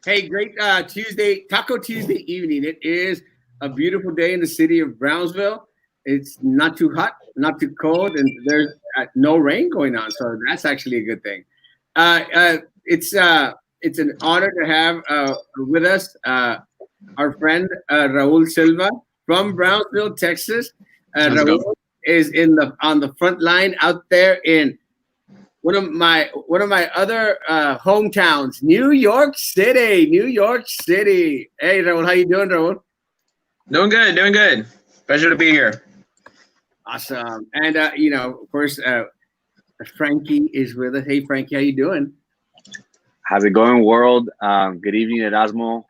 Hey, great Taco Tuesday evening. It is a beautiful day in the city of Brownsville. It's not too hot, not too cold, and there's no rain going on, so that's actually a good thing. Uh, uh, it's uh, it's an honor to have with us our friend Raul Silva from Brownsville, Texas. Let's go. Raul is in the on the front line out there in one of my other hometowns, New York City. New York City. Hey, Raul, how you doing, Raul? Doing good, doing good. Pleasure to be here. Awesome. And of course, Frankie is with us. Hey, Frankie, how you doing? How's it going, world? Good evening, Erasmo.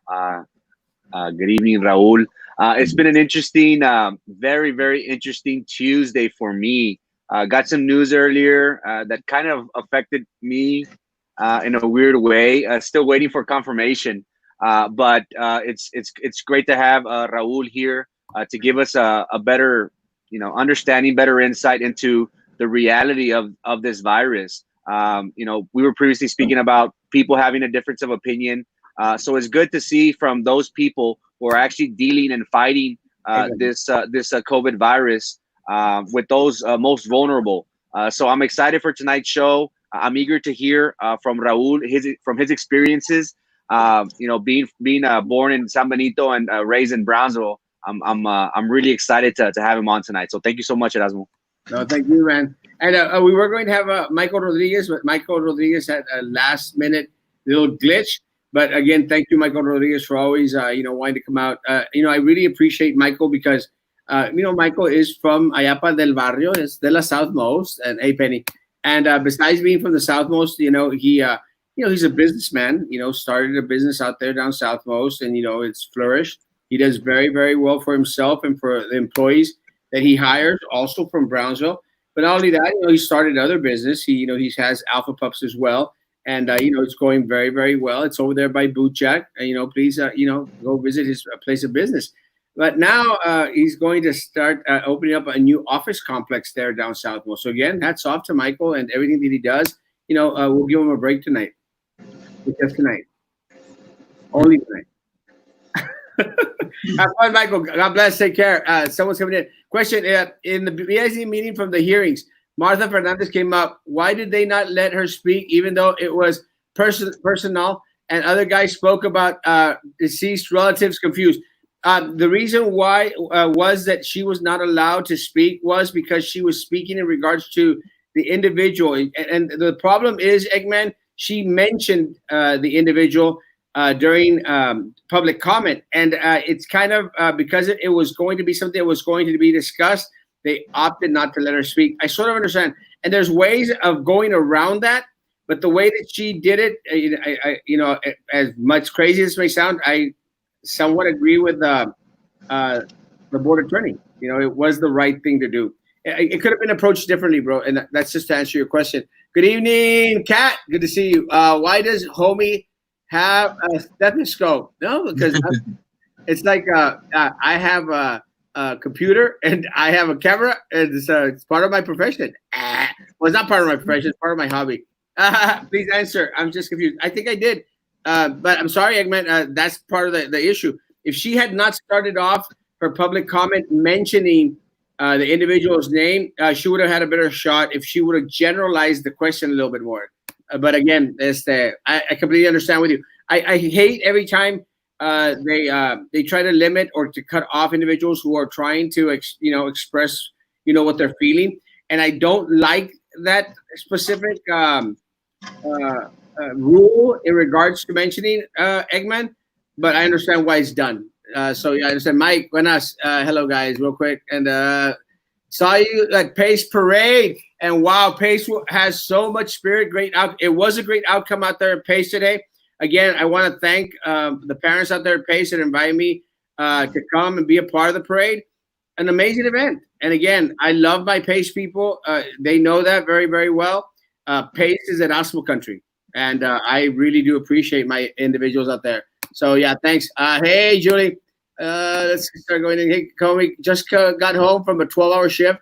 Good evening, Raul. It's been an interesting, very, very interesting Tuesday for me. Got some news earlier that kind of affected me in a weird way. Still waiting for confirmation, but it's great to have Raul here to give us a better, understanding, better insight into the reality of this virus. We were previously speaking about people having a difference of opinion. So it's good to see from those people who are actually dealing and fighting this COVID virus with those most vulnerable. So I'm excited for tonight's show. I'm eager to hear from Raul from his experiences. Being born in San Benito and raised in Brownsville. I'm really excited to have him on tonight. So thank you so much, Erasmo. No, thank you, man. And we were going to have Michael Rodriguez, but Michael Rodriguez had a last minute little glitch. But again, thank you, Michael Rodriguez, for always wanting to come out. I really appreciate Michael because Michael is from Ayapa del Barrio, it's de la Southmost, and hey, Penny. And besides being from the Southmost, he's a businessman. Started a business out there down Southmost, and it's flourished. He does very, very well for himself and for the employees that he hires, also from Brownsville. But not only that, he started other business. He has Alpha Pups as well, and it's going very, very well. It's over there by Boot Jack. Please, go visit his place of business. But now he's going to start opening up a new office complex there down Southmost. So again, hats off to Michael and everything that he does. We'll give him a break tonight. Just tonight. Only tonight. Have fun, Michael. God bless. Take care. Someone's coming in. Question: in the BIC meeting from the hearings, Martha Fernandez came up. Why did they not let her speak, even though it was personal? And other guys spoke about deceased relatives confused. The reason why was that she was not allowed to speak was because she was speaking in regards to the individual. And the problem is, Eggman, she mentioned the individual during public comment. And it's kind of because it was going to be something that was going to be discussed, they opted not to let her speak. I sort of understand. And there's ways of going around that. But the way that she did it, as much crazy as it may sound, I somewhat agree with the board attorney. It was the right thing to do. It could have been approached differently, bro. And that's just to answer your question. Good evening, Kat. Good to see you. Why does homie have a stethoscope? No, because it's like I have a computer and I have a camera, and it's part of my profession. Well, it's not part of my profession. It's part of my hobby. Please answer. I'm just confused. I think I did. But I'm sorry, Eggman. That's part of the issue. If she had not started off her public comment mentioning the individual's name, she would have had a better shot if she would have generalized the question a little bit more. But again, I completely understand with you. I hate every time they try to limit or to cut off individuals who are trying to express what they're feeling, and I don't like that specific rule in regards to mentioning Eggman, but I understand why it's done. So yeah, I understand. Mike, buenas. Hello, guys, real quick. And saw you at Pace Parade. And wow, Pace has so much spirit. It was a great outcome out there at Pace today. Again, I want to thank the parents out there at Pace that invited me to come and be a part of the parade. An amazing event. And again, I love my Pace people. They know that very, very well. Pace is Erasmo country. And I really do appreciate my individuals out there. So, yeah, thanks. Hey, Julie. Let's start going in. Hey, Kobe just got home from a 12-hour shift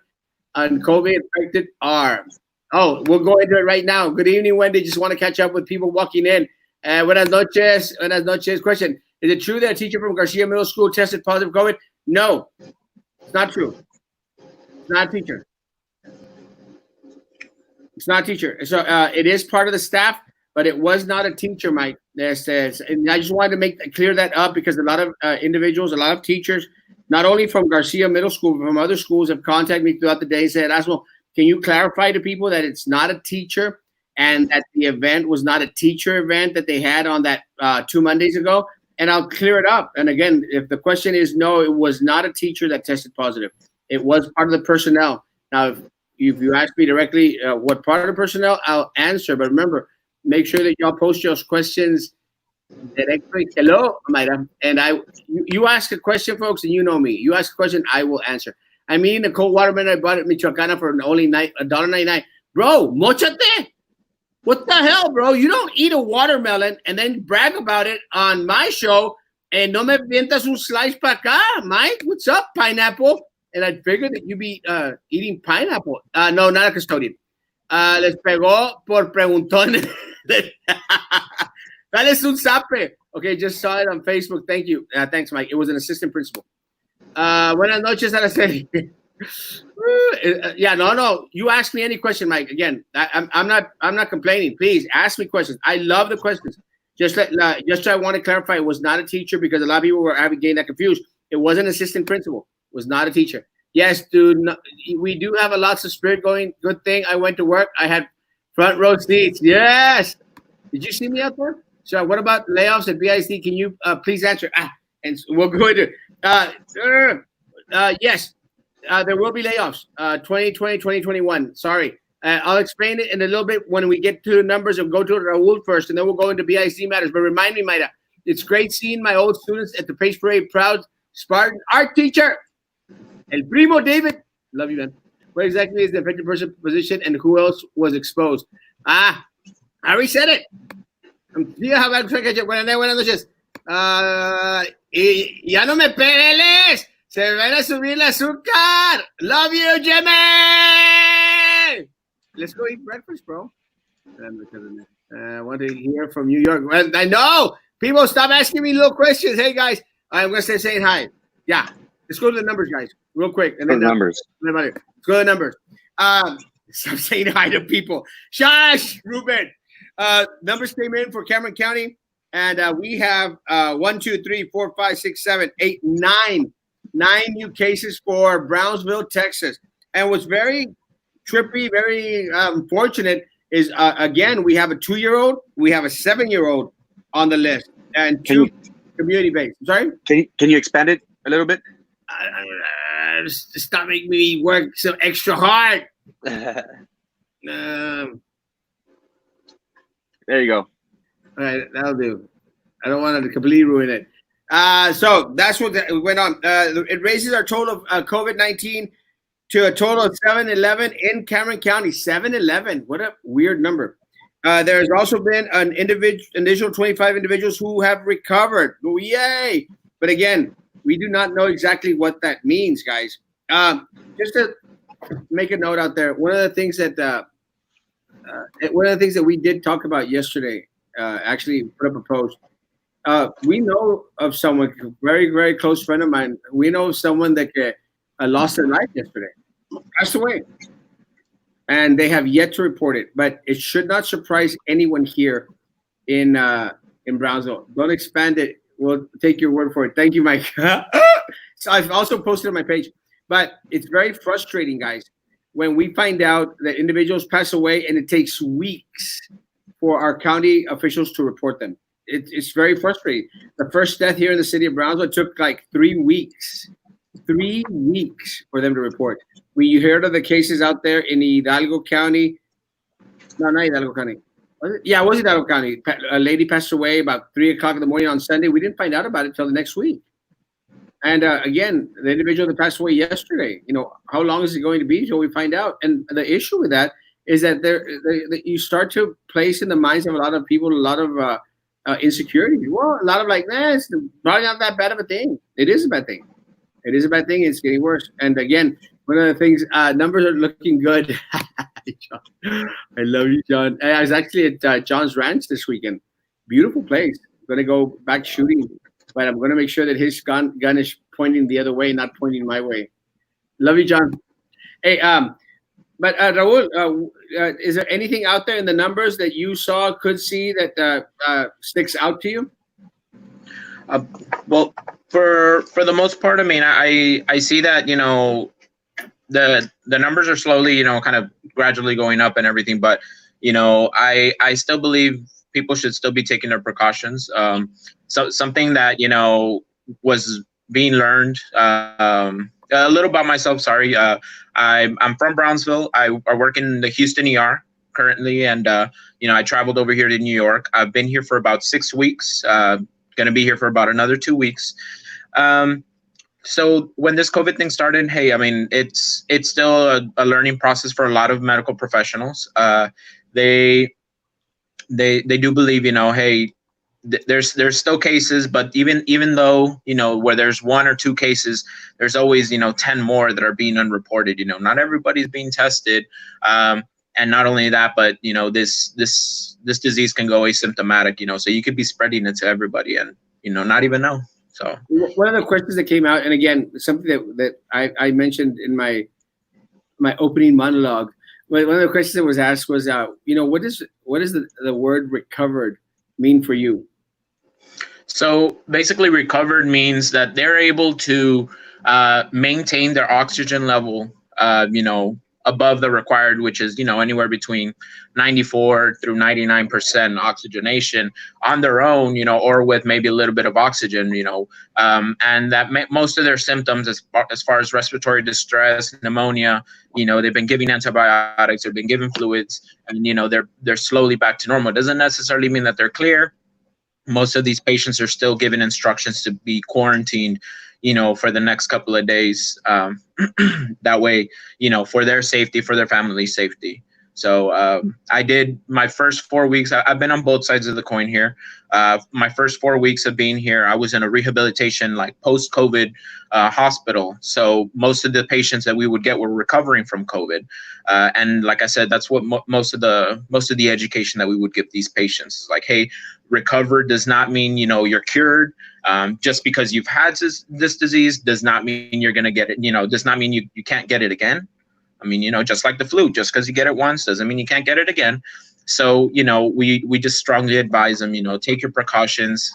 on COVID-infected arm. Oh, we'll go into it right now. Good evening, Wendy. Just want to catch up with people walking in. Buenas noches. Buenas noches. Question: is it true that a teacher from Garcia Middle School tested positive COVID? No, it's not true. It's not a teacher. It's not a teacher. So it is part of the staff, but it was not a teacher, Mike. And I just wanted to clear that up because a lot of individuals, a lot of teachers, not only from Garcia Middle School, but from other schools have contacted me throughout the day and said, Erasmo, can you clarify to people that it's not a teacher and that the event was not a teacher event that they had on that 2 Mondays ago? And I'll clear it up. And again, if the question is no, it was not a teacher that tested positive. It was part of the personnel. Now, if you ask me directly what part of the personnel, I'll answer. But remember, make sure that y'all post your questions directly. Hello, Mayra. And you ask a question, folks, and you know me. You ask a question, I will answer. I mean, the cold watermelon I bought at Michoacana for only $1.99. Bro, mochate. What the hell, bro? You don't eat a watermelon and then brag about it on my show and no me vientas un slice pa acá. Mike, what's up, pineapple? And I figured that you'd be eating pineapple. No, not a custodian. Les pegó por preguntón. Dale un zape. Okay, just saw it on Facebook. Thank you. Thanks, Mike. It was an assistant principal. Buenas noches, Araceli. Yeah, no. You ask me any question, Mike. Again, I'm not complaining. Please ask me questions. I love the questions. Just I want to clarify, it was not a teacher because a lot of people were getting that confused. It was an assistant principal. It was not a teacher. Yes, dude. No, we do have a lots of spirit going. Good thing I went to work. I had front row seats. Yes. Did you see me out there? So what about layoffs at BIC? Can you please answer? And we'll go into yes. There will be layoffs, 2020, 2021. Sorry. I'll explain it in a little bit when we get to the numbers and go to Rual first, and then we'll go into BIC matters. But remind me, Mayra, it's great seeing my old students at the Pace Parade. Proud Spartan art teacher, El Primo David. Love you, man. What exactly is the affected person position and who else was exposed? I already said it. Buenas noches. Ya no me peles. Se van a subir el azúcar. Love you, Jimmy. Let's go eat breakfast, bro. I want to hear from New York. I know. People, stop asking me little questions. Hey, guys. I'm going to start saying hi. Yeah. Let's go to the numbers, guys, real quick. And then numbers. Let's go to the numbers. Stop saying hi to people. Shush, Ruben. Numbers came in for Cameron County. And we have 1, 2, 3, 4, 5, 6, 7, 8, 9 new cases for Brownsville, Texas. And what's very trippy, very fortunate is, again, we have a 2-year-old, we have a 7-year-old on the list, and 2 community-based. I'm sorry? Can you expand it a little bit? Stop making me work so extra hard. There you go. All right, that'll do. I don't want to completely ruin it. So that's what went on. It raises our total of COVID-19 to a total of 711 in Cameron County. 711. What a weird number. There's also been an initial 25 individuals who have recovered. Oh, yay. But again, we do not know exactly what that means, guys. Just to make a note out there, one of the things that we did talk about yesterday, actually put up a post. We know of someone, a very, very close friend of mine. We know of someone that lost their life yesterday, passed away, and they have yet to report it. But it should not surprise anyone here in Brownsville. Don't expand it. We'll take your word for it. Thank you, Mike. So I've also posted on my page. But it's very frustrating, guys, when we find out that individuals pass away and it takes weeks for our county officials to report them. It's very frustrating. The first death here in the city of Brownsville took like 3 weeks. 3 weeks for them to report. You heard of the cases out there in Hidalgo County. No, not Hidalgo County. Was it? Yeah, it was Hidalgo County. A lady passed away about 3 o'clock in the morning on Sunday. We didn't find out about it until the next week. And again, the individual that passed away yesterday, how long is it going to be until we find out? And the issue with that is that you start to place in the minds of a lot of people a lot of insecurity. Well, a lot of it's probably not that bad of a thing. It is a bad thing. It is a bad thing. It's getting worse. And again, one of the things, numbers are looking good. John, I love you, John. I was actually at John's ranch this weekend. beautiful place. I'm gonna go back shooting, but I'm gonna make sure that his gun is pointing the other way, not pointing my way. Love you, John. Hey, but Raul, is there anything out there in the numbers that you could see that sticks out to you? Well, for the most part, I mean, I see that, you know, the numbers are slowly, you know, kind of gradually going up and everything, but you know, I still believe people should still be taking their precautions. So something that, you know, was being learned, a little about myself, sorry. I'm from Brownsville. I work in the Houston ER currently, and you know, I traveled over here to New York. I've been here for about 6 weeks. Going to be here for about another 2 weeks. So when this COVID thing started, hey, I mean, it's still a learning process for a lot of medical professionals. They do believe, you know, hey, there's still cases, but even though, you know, where there's 1 or 2 cases, there's always, you know, 10 more that are being unreported. You know, not everybody's being tested. And not only that, but you know, this disease can go asymptomatic, you know, so you could be spreading it to everybody and, you know, not even know. So one of the questions that came out, and again, something that I mentioned in my opening monologue, one of the questions that was asked was, you know, what does the word recovered mean for you? So basically, recovered means that they're able to maintain their oxygen level, you know, above the required, which is, you know, anywhere between 94 through 99% oxygenation on their own, you know, or with maybe a little bit of oxygen, you know, and that most of their symptoms as far as respiratory distress, pneumonia, you know, they've been giving antibiotics, they've been given fluids, and, you know, they're slowly back to normal. It doesn't necessarily mean that they're clear. Most of these patients are still given instructions to be quarantined, you know, for the next couple of days. That way, you know, for their safety, for their family's safety. So I did my first 4 weeks. I've been on both sides of the coin here. My first 4 weeks of being here, I was in a rehabilitation, like post-COVID hospital. So most of the patients that we would get were recovering from COVID. And like I said, that's what most of the education that we would give these patients is like, hey, recovered does not mean, you know, you're cured. Just because you've had this disease does not mean you're going to get it, you know, does not mean you can't get it again. I mean, you know, just like the flu, just because you get it once doesn't mean you can't get it again. So, you know, we just strongly advise them, you know, take your precautions,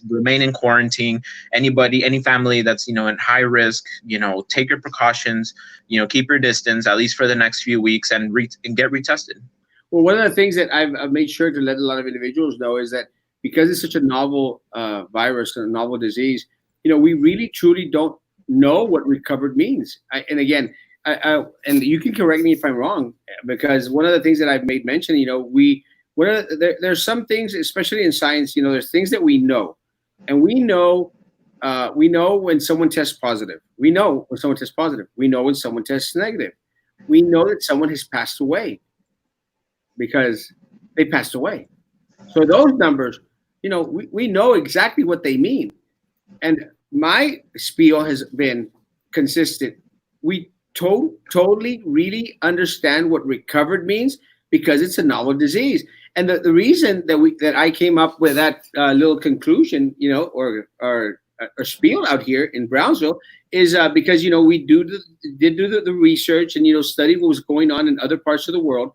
remain in quarantine. Any family that's, you know, in high risk, you know, take your precautions, you know, keep your distance, at least for the next few weeks, and get retested. Well, one of the things that I've made sure to let a lot of individuals know is that because it's such a novel virus and a novel disease, you know, we really truly don't know what recovered means. And again, and you can correct me if I'm wrong, because one of the things that I've made mention, you know, there's some things, especially in science, you know, there's things that we know, and we know when someone tests positive. We know when someone tests positive. We know when someone tests negative. We know that someone has passed away because they passed away. So those numbers, you know, we know exactly what they mean. And my spiel has been consistent. We totally really understand what recovered means because it's a novel disease. And the reason that I came up with that little conclusion, you know, or spiel out here in Brownsville is because, you know, we did do the research and, you know, study what was going on in other parts of the world,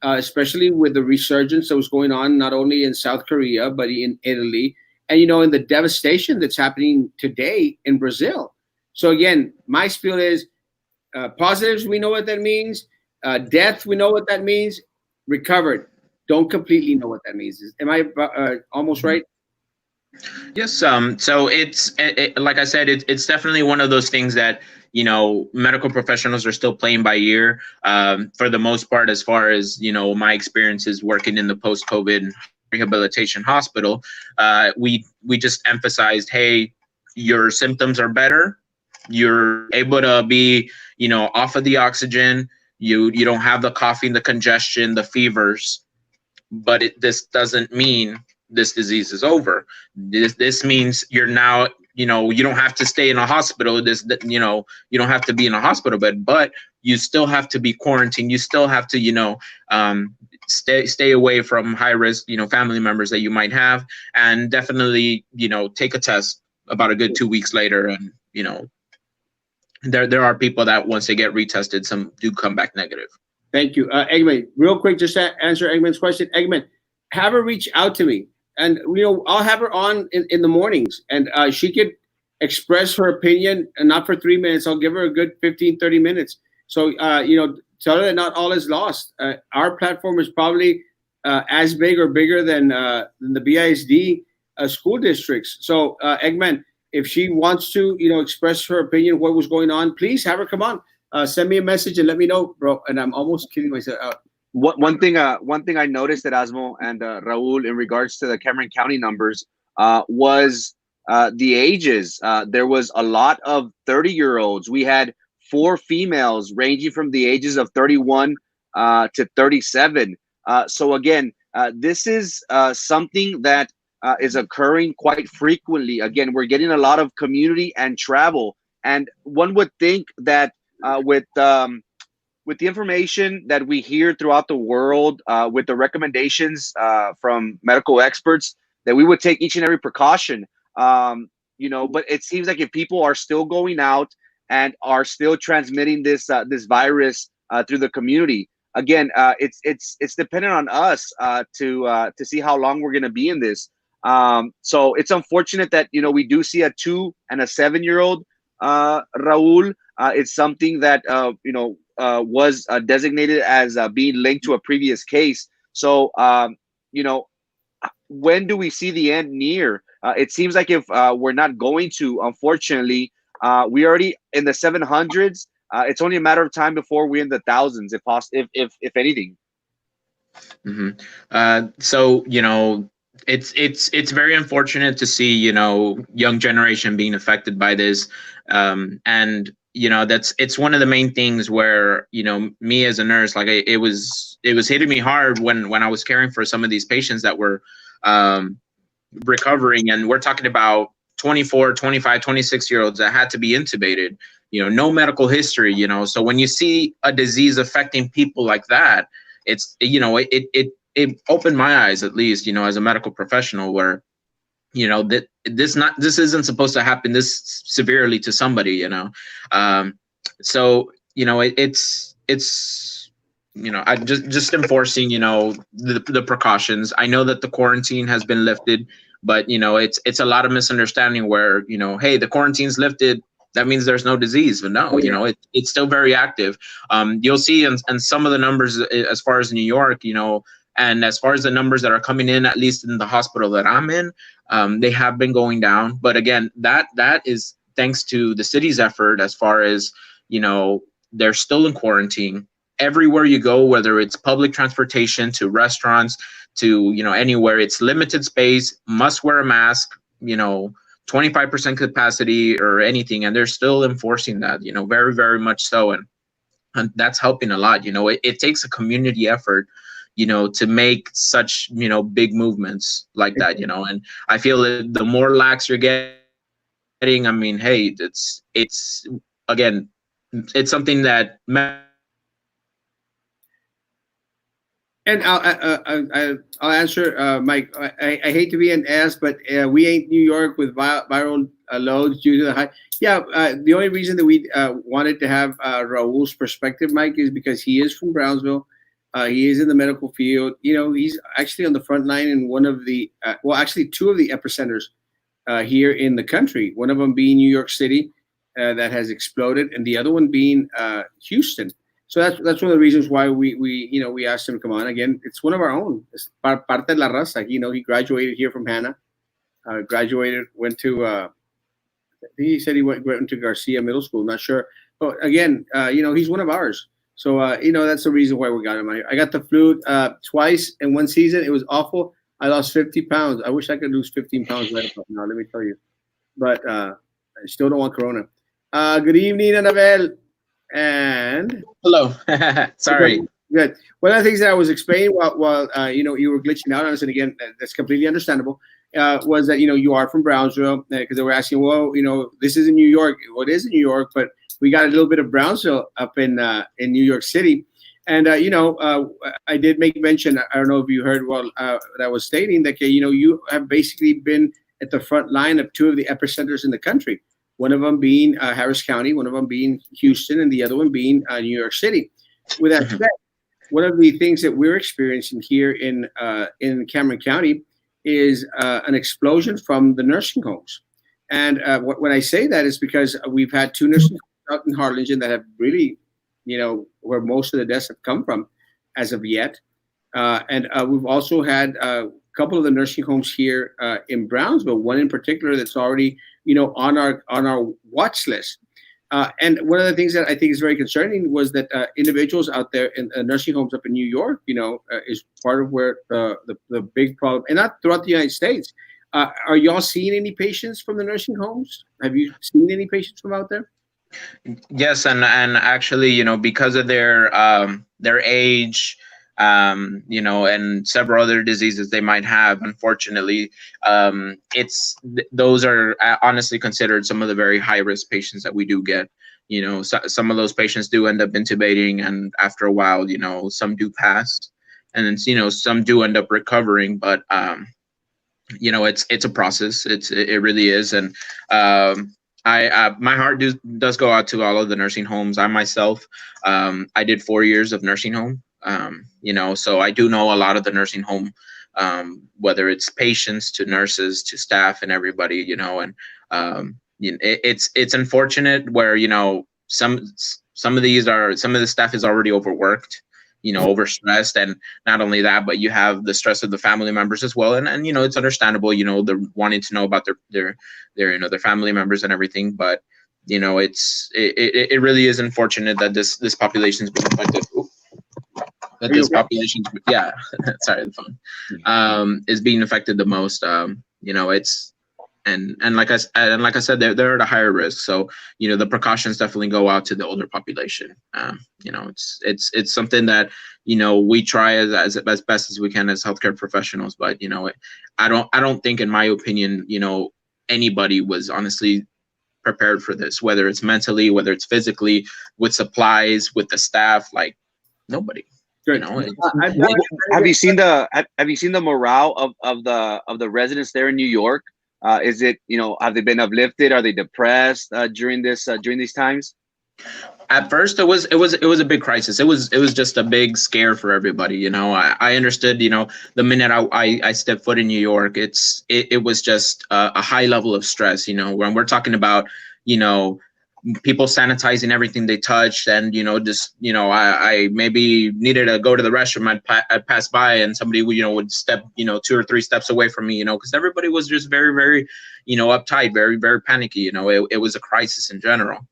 especially with the resurgence that was going on not only in South Korea, but in Italy, and, you know, in the devastation that's happening today in Brazil. So again, my spiel is positives, we know what that means. Death, we know what that means. Recovered, don't completely know what that means. Am I almost right? Yes. So it's like I said, it's definitely one of those things that, you know, medical professionals are still playing by ear for the most part, as far as, you know, my experiences working in the post-COVID rehabilitation hospital. We just emphasized, hey, your symptoms are better. You're able to be, you know, off of the oxygen. You don't have the coughing, the congestion, the fevers, but this doesn't mean this disease is over. This means you're now you know, you don't have to stay in a hospital. You know, you don't have to be in a hospital bed, but you still have to be quarantined. You still have to, you know, stay away from high risk, you know, family members that you might have, and definitely, you know, take a test about a good 2 weeks later. And, you know, there are people that once they get retested, some do come back negative. Thank you. Eggman, real quick, just to answer Eggman's question. Eggman, have her reach out to me. And, you know, I'll have her on in the mornings, and she could express her opinion, and not for 3 minutes. I'll give her a good 15, 30 minutes. So, you know, tell her that not all is lost. Our platform is probably as big or bigger than the BISD school districts. So, Eggman, if she wants to, you know, express her opinion, what was going on, please have her come on. Send me a message and let me know, bro. And I'm almost kidding myself out. One thing I noticed at Erasmo and Raul in regards to the Cameron County numbers was the ages. There was a lot of 30-year-olds. We had 4 females ranging from the ages of 31 to 37. So again, this is something that is occurring quite frequently. Again, we're getting a lot of community and travel, and one would think that with the information that we hear throughout the world, with the recommendations from medical experts, that we would take each and every precaution. You know, but it seems like if people are still going out and are still transmitting this virus through the community, again, it's dependent on us to see how long we're going to be in this. So it's unfortunate that, you know, we do see a 2 and a 7-year-old, Raul. It's something that you know, was designated as being linked to a previous case. So, you know, when do we see the end near? It seems like if we're not going to, unfortunately, we already in the 700s. It's only a matter of time before we're in the thousands, if anything. Mm-hmm. So, you know, it's very unfortunate to see, you know, young generation being affected by this, and you know, it's one of the main things where, you know, me as a nurse, like it was hitting me hard when I was caring for some of these patients that were recovering, and we're talking about 24, 25, 26-year-olds that had to be intubated, you know, no medical history, you know. So when you see a disease affecting people like that, it's, you know, it opened my eyes, at least, you know, as a medical professional, where, you know, that this isn't supposed to happen this severely to somebody, you know. So, you know, it's you know, I just enforcing, you know, the precautions. I know that the quarantine has been lifted, but, you know, it's a lot of misunderstanding where, you know, hey, the quarantine's lifted, that means there's no disease. But no, you know, it's still very active. You'll see in some of the numbers as far as New York, you know, and as far as the numbers that are coming in, at least in the hospital that I'm in, they have been going down. But again, that is thanks to the city's effort, as far as, you know, they're still in quarantine. Everywhere you go, whether it's public transportation to restaurants to, you know, anywhere, it's limited space, must wear a mask, you know, 25% capacity or anything. And they're still enforcing that, you know, very, very much so. And that's helping a lot. You know, it takes a community effort, you know, to make such, you know, big movements like that, you know. And I feel that the more lax you're getting, I mean, hey, it's again, it's something that. And I'll answer, Mike. I hate to be an ass, but we ain't New York with viral loads due to the high. Yeah, the only reason that we wanted to have Raul's perspective, Mike, is because he is from Brownsville. He is in the medical field. You know, he's actually on the front line in one of the, well, actually 2 of the epicenters here in the country. One of them being New York City, that has exploded, and the other one being Houston. So that's one of the reasons why we asked him to come on. Again, it's one of our own. It's parte de la raza. You know, he graduated here from Hanna. Went to, I think he said he went to Garcia Middle School. Not sure. But again, you know, he's one of ours. So, you know, that's the reason why we got him. I got the flu twice in one season. It was awful. I lost 50 pounds. I wish I could lose 15 pounds right about now, let me tell you. But I still don't want Corona. Good evening, Annabelle. And hello. Sorry. Good. One of the things that I was explaining while you know, you were glitching out on us, and again, that's completely understandable. was that, you are from Brownsville, because they were asking, well, this is in New York. Well, it is in New York, but we got a little bit of Brownsville up in New York City. And, I did make mention, I don't know if you heard, that I was stating that, you have basically been at the front line of two of the epicenters in the country, one of them being Harris County, one of them being Houston, and the other one being New York City. With that said, one of the things that we're experiencing here in Cameron County is an explosion from the nursing homes. And when I say that is because we've had two nursing homes out in Harlingen that have really, where most of the deaths have come from as of yet. And we've also had a couple of the nursing homes here in Brownsville, one in particular that's already, on our watch list. And one of the things that I think is very concerning was that individuals out there in nursing homes up in New York, is part of where the big problem, and not throughout the United States. Are y'all seeing any patients from the nursing homes? Have you seen any patients from out there? Yes, and actually, because of their age, and several other diseases they might have, unfortunately, those are honestly considered some of the very high risk patients that we do get. Some of those patients do end up intubating, and after a while, some do pass, and then some do end up recovering, but it's a process. It really is, and my heart does go out to all of the nursing homes. I myself, I did 4 years of nursing home. So I do know a lot of the nursing home, whether it's patients to nurses to staff and everybody, and it's unfortunate where some of the staff is already overworked, overstressed, and not only that, but you have the stress of the family members as well, and it's understandable, they're wanting to know about their family members and everything, but it really is unfortunate that this population is being affected. Sorry, the phone, is being affected the most. It's and like I said, they're at a higher risk. So the precautions definitely go out to the older population. It's something that we try as best as we can as healthcare professionals. But I don't think, in my opinion, anybody was honestly prepared for this, whether it's mentally, whether it's physically, with supplies, with the staff, like nobody. Have you seen the morale of the residents there in New York? Is it, have they been uplifted? Are they depressed during these times? At first, it was a big crisis. It was just a big scare for everybody. I understood. The minute I stepped foot in New York, it was just a high level of stress. When we're talking about people sanitizing everything they touched, and I maybe needed to go to the restroom. I'd pass by, and somebody would step 2 or 3 steps away from me, because everybody was just very, very uptight, very, very panicky. It was a crisis in general.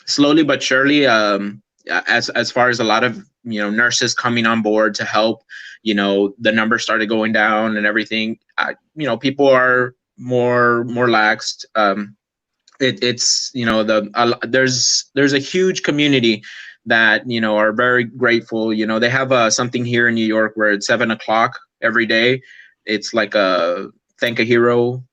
Slowly but surely, as far as a lot of nurses coming on board to help, the numbers started going down and everything. People are more laxed. There's a huge community that are very grateful. They have something here in New York where it's 7 o'clock every day. It's like a thank a hero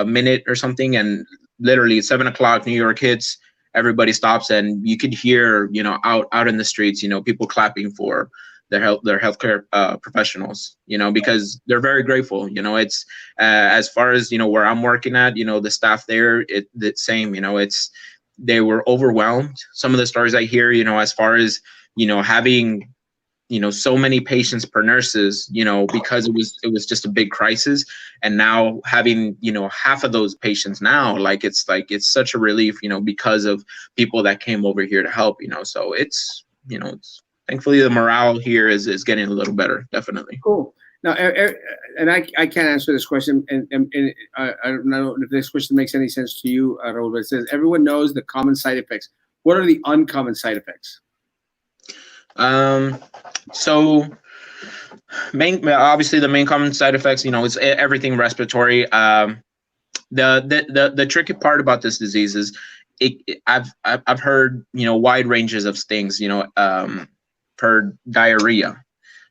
minute or something, and literally at 7 o'clock, New York hits. Everybody stops, and you could hear out in the streets people clapping for their healthcare professionals, because they're very grateful. It's as far as where I'm working at, the staff there, the same. They were overwhelmed. Some of the stories I hear, as far as having so many patients per nurses, because it was just a big crisis, and now having half of those patients now, it's such a relief, because of people that came over here to help. So it's thankfully the morale here is getting a little better, definitely. Cool. Now, and I can't answer this question, and I don't know if this question makes any sense to you, Raul, but it says everyone knows the common side effects. What are the uncommon side effects? So obviously the main common side effects, it's everything respiratory. The tricky part about this disease is I've heard wide ranges of things. Heard diarrhea,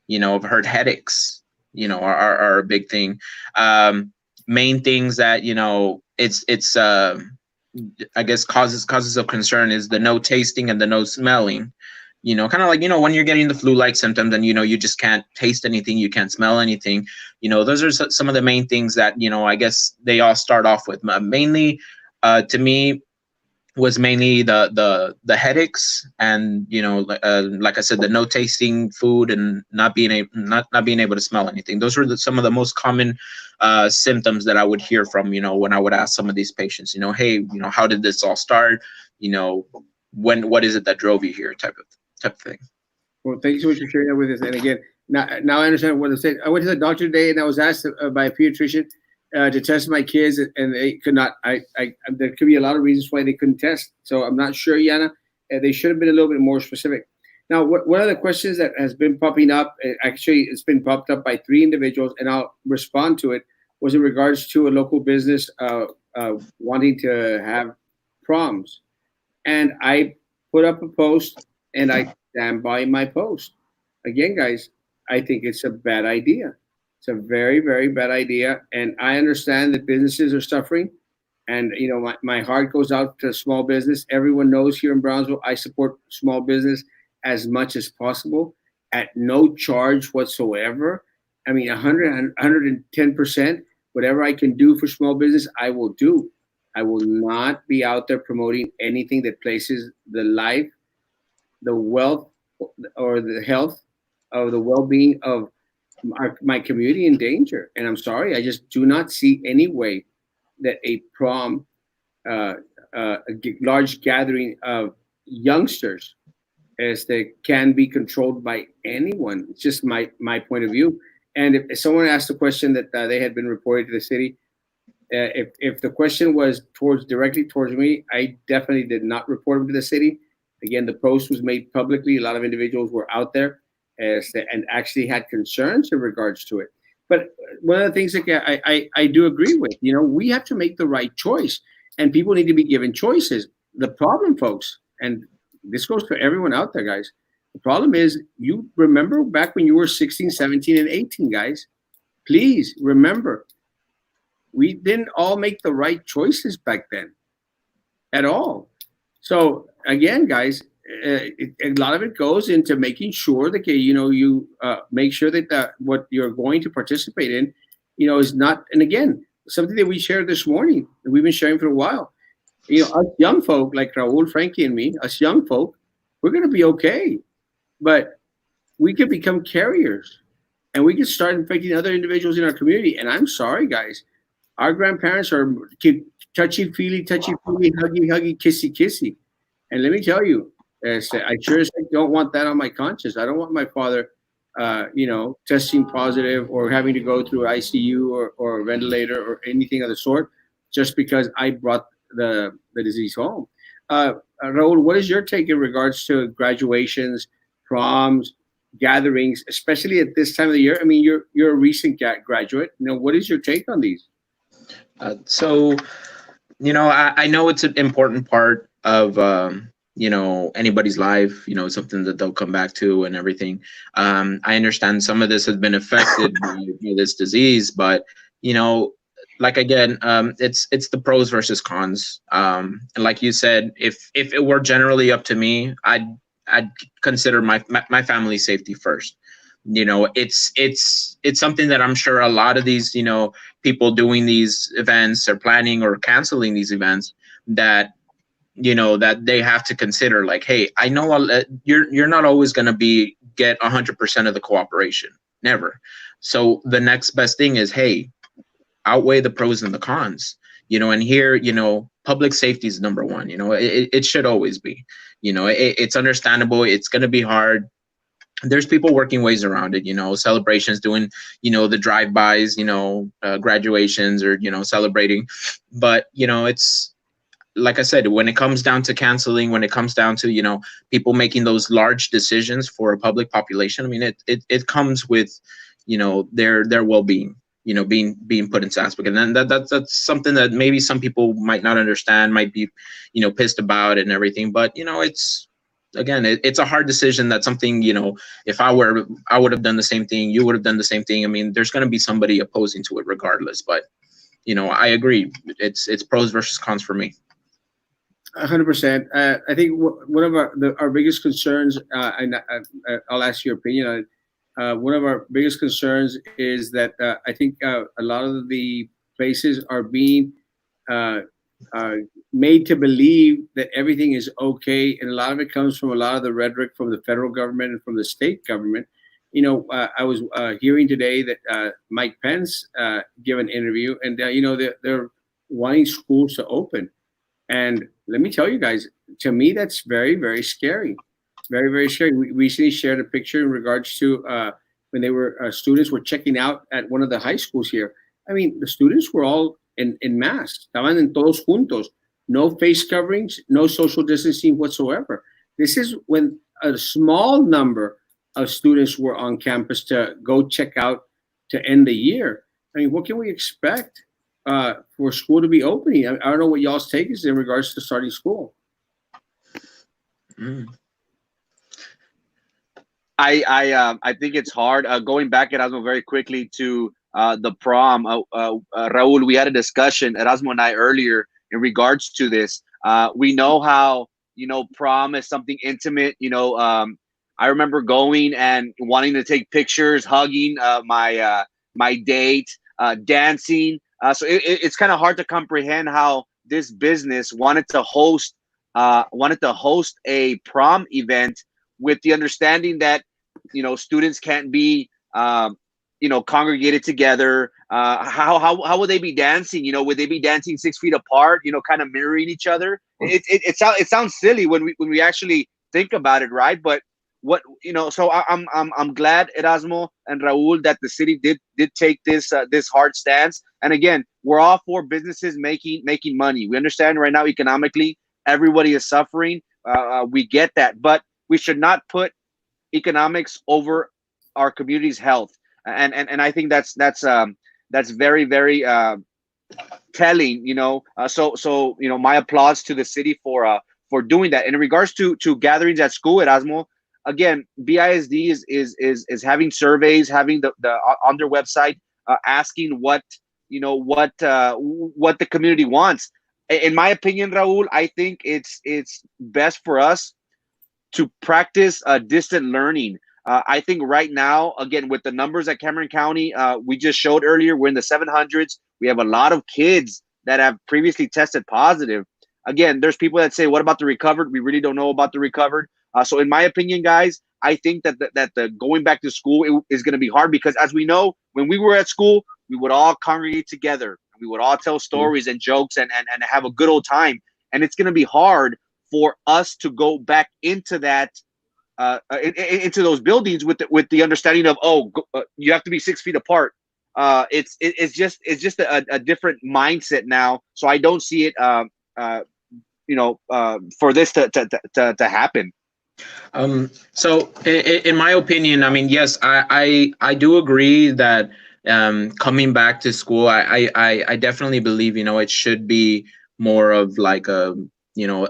I've heard headaches, are a big thing. Main things that, it's I guess causes of concern is the no tasting and the no smelling. Kind of like, when you're getting the flu-like symptoms and, you just can't taste anything, you can't smell anything. Those are some of the main things that, I guess they all start off with. Mainly, to me, was mainly the headaches and, like I said, the no tasting food and not being able to smell anything. Those were some of the most common symptoms that I would hear from, when I would ask some of these patients, hey, how did this all start? What is it that drove you here, type of thing. Well, thank you so much for sharing that with us. And again, now I understand what to say. I went to the doctor today and I was asked by a pediatrician to test my kids, and they could not. There could be a lot of reasons why they couldn't test. So I'm not sure, Yana. They should have been a little bit more specific. Now, one of the questions that has been popping up, actually, it's been popped up by 3 individuals, and I'll respond to it, was in regards to a local business wanting to have proms. And I put up a post, and I stand by my post. Again, guys, I think it's a bad idea. It's a very, very bad idea. And I understand that businesses are suffering. And, my heart goes out to small business. Everyone knows here in Brownsville, I support small business as much as possible at no charge whatsoever. I mean, 110%, whatever I can do for small business, I will do. I will not be out there promoting anything that places the life, the wealth, or the health, or the well-being of my community in danger. And I'm sorry, I just do not see any way that a prom, a large gathering of youngsters, as they can be controlled by anyone. It's just my point of view. And if someone asked the question that they had been reported to the city, if the question was directly towards me, I definitely did not report them to the city. Again, the post was made publicly. A lot of individuals were out there and actually had concerns in regards to it. But one of the things that I do agree with, we have to make the right choice, and people need to be given choices. The problem, folks, and this goes to everyone out there, guys, the problem is, you remember back when you were 16, 17, and 18, guys, please remember, we didn't all make the right choices back then at all. So again, guys, a lot of it goes into making sure that you make sure that what you're going to participate in, is not. And again, something that we shared this morning, that we've been sharing for a while. Us young folk like Raul, Frankie, and me, us young folk, we're going to be okay, but we could become carriers, and we could start infecting other individuals in our community. And I'm sorry, guys, our grandparents are touchy-feely, huggy, kissy. And let me tell you, I sure as heck don't want that on my conscience. I don't want my father, testing positive or having to go through ICU or a ventilator or anything of the sort, just because I brought the disease home. Raul, what is your take in regards to graduations, proms, gatherings, especially at this time of the year? I mean, you're a recent graduate. What is your take on these? So, I know it's an important part of anybody's life, something that they'll come back to and everything. I understand some of this has been affected by this disease, but like, again, it's the pros versus cons. And like you said, if it were generally up to me, I'd consider my family's safety first. It's something that I'm sure a lot of these people doing these events or planning or canceling these events, that that they have to consider, like, hey, I know you're not always going to get 100% of the cooperation, never. So the next best thing is, hey, outweigh the pros and the cons, and here, public safety is number one. It should always be. It's understandable. It's going to be hard. There's people working ways around it, celebrations, doing, the drive-bys, graduations, or, celebrating. But, it's, like I said, when it comes down to canceling, when it comes down to, people making those large decisions for a public population, I mean, it comes with, their well-being, being put into aspect. And then that's something that maybe some people might not understand, might be, pissed about and everything. But, again, it's a hard decision. That's something, you know, if I would have done the same thing. You would have done the same thing. I mean, there's going to be somebody opposing to it regardless. But, you know, I agree. It's pros versus cons for me. 100%. I think one of our biggest concerns, and I'll ask your opinion on it. One of our biggest concerns is that I think a lot of the places are being made to believe that everything is okay, and a lot of it comes from a lot of the rhetoric from the federal government and from the state government. You know, I was hearing today that Mike Pence gave an interview, and you know, they're wanting schools to open. And let me tell you guys, to me, that's very, very scary. Very, very scary. We recently shared a picture in regards to when they were students were checking out at one of the high schools here. I mean, the students were all in mass. Estaban en todos juntos. No face coverings, no social distancing whatsoever. This is when a small number of students were on campus to go check out to end the year. I mean, what can we expect for school to be opening? I don't know what y'all's take is in regards to starting school. I think it's hard. Going back, Erasmo, very quickly to the prom. Raul, we had a discussion, Erasmo and I, earlier in regards to this. We know how, you know, prom is something intimate. You know, I remember going and wanting to take pictures, hugging my date, dancing. So it's kind of hard to comprehend how this business wanted to host a prom event with the understanding that, you know, students can't be you know, congregated together. How would they be dancing? You know, would they be dancing 6 feet apart? You know, kind of mirroring each other. It sounds silly when we actually think about it, right? But what, you know, so I'm glad, Erasmo and Raul, that the city did take this hard stance. And again, we're all for businesses making money. We understand right now economically everybody is suffering. We get that, but we should not put economics over our community's health. And I think that's very, very telling, you know. So you know, my applause to the city for doing that. And in regards to gatherings at school, Erasmo, again, BISD is having surveys, having the on their website, asking what the community wants. In my opinion, Raul, I think it's best for us to practice distant learning. I think right now, again, with the numbers at Cameron County, we just showed earlier, we're in the 700s. We have a lot of kids that have previously tested positive. Again, there's people that say, what about the recovered? We really don't know about the recovered. So in my opinion, guys, I think that the going back to school is going to be hard, because as we know, when we were at school, we would all congregate together. We would all tell stories and jokes and have a good old time. And it's going to be hard for us to go back into that, into those buildings with the understanding of, you have to be 6 feet apart. It's just a different mindset now. So I don't see it, for this to happen. So in my opinion, I mean, yes, I do agree that coming back to school, I definitely believe, you know, it should be more of like a, you know,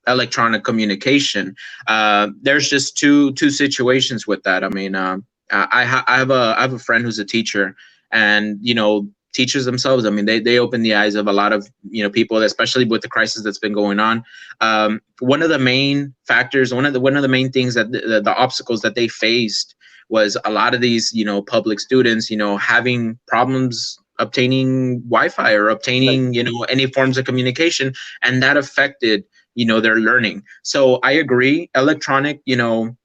electronic communication. There's just two situations with that. I mean, I have a friend who's a teacher, and, you know, teachers themselves, I mean, they open the eyes of a lot of, you know, people, especially with the crisis that's been going on. One of the main factors, one of the main things that the obstacles that they faced was a lot of these, you know, public students, you know, having problems obtaining Wi-Fi or obtaining, you know, any forms of communication, and that affected, you know, their learning. So I agree, electronic, you know,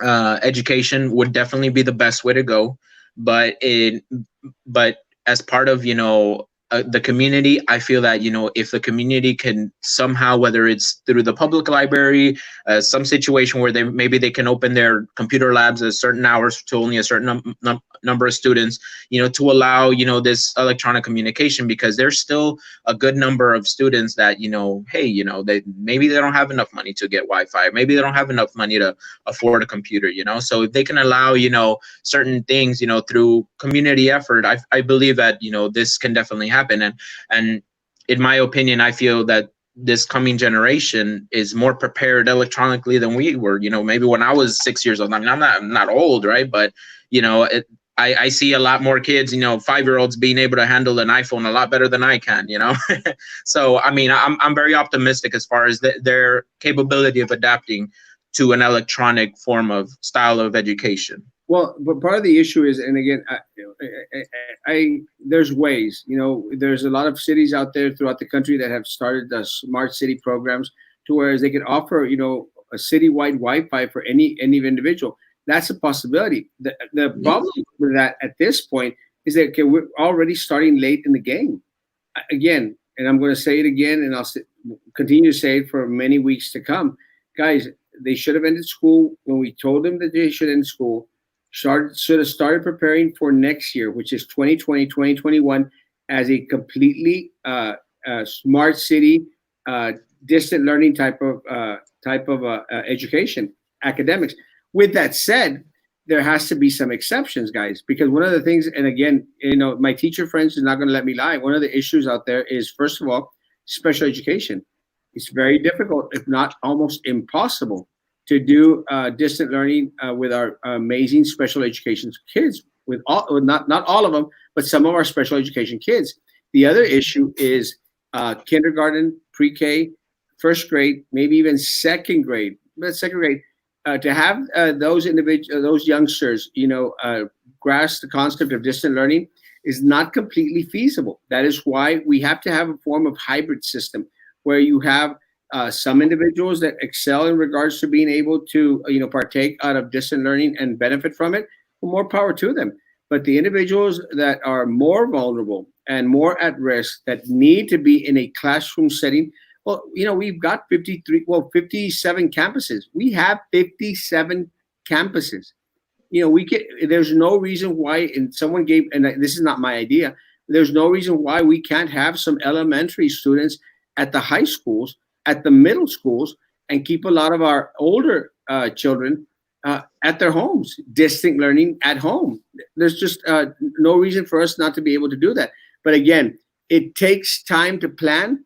education would definitely be the best way to go, but as part of, you know, the community, I feel that, you know, if the community can somehow, whether it's through the public library, some situation where maybe they can open their computer labs at certain hours to only a certain number of students, you know, to allow, you know, this electronic communication, because there's still a good number of students that, you know, hey, you know, maybe they don't have enough money to get Wi-Fi, maybe they don't have enough money to afford a computer, you know. So if they can allow, you know, certain things, you know, through community effort, I believe that, you know, this can definitely happen. And in my opinion, I feel that this coming generation is more prepared electronically than we were. Maybe when I was 6 years old. I mean, I'm not old, right? But I see a lot more kids, 5-year-olds being able to handle an iPhone a lot better than I can. So I mean, I'm very optimistic as far as their capability of adapting to an electronic form of style of education. Well, but part of the issue is, and again, there's ways. There's a lot of cities out there throughout the country that have started the smart city programs, to where they can offer, a citywide Wi-Fi for any individual. That's a possibility. The problem with that at this point is that, okay, we're already starting late in the game. Again, and I'm going to say it again, and I'll continue to say it for many weeks to come, guys. They should have ended school when we told them that they should end school. Should have started preparing for next year, which is 2020, 2021, as a completely smart city, distant learning type of education, academics. With that said, there has to be some exceptions, guys, because one of the things, and again, my teacher friends are not going to let me lie. One of the issues out there is, first of all, special education. It's very difficult, if not almost impossible, to do distant learning with our amazing special education kids. With not all of them, but some of our special education kids. The other issue is kindergarten, pre-K, first grade, maybe even second grade. But second grade, to have those youngsters, grasp the concept of distant learning is not completely feasible. That is why we have to have a form of hybrid system, where you have some individuals that excel in regards to being able to, partake out of distant learning and benefit from it. Well, more power to them. But the individuals that are more vulnerable and more at risk, that need to be in a classroom setting, well, we've got 57 campuses. We have 57 campuses. There's no reason why, and someone gave, and this is not my idea, there's no reason why we can't have some elementary students at the high schools, at the middle schools, and keep a lot of our older children at their homes, distant learning at home. There's just no reason for us not to be able to do that. But again, it takes time to plan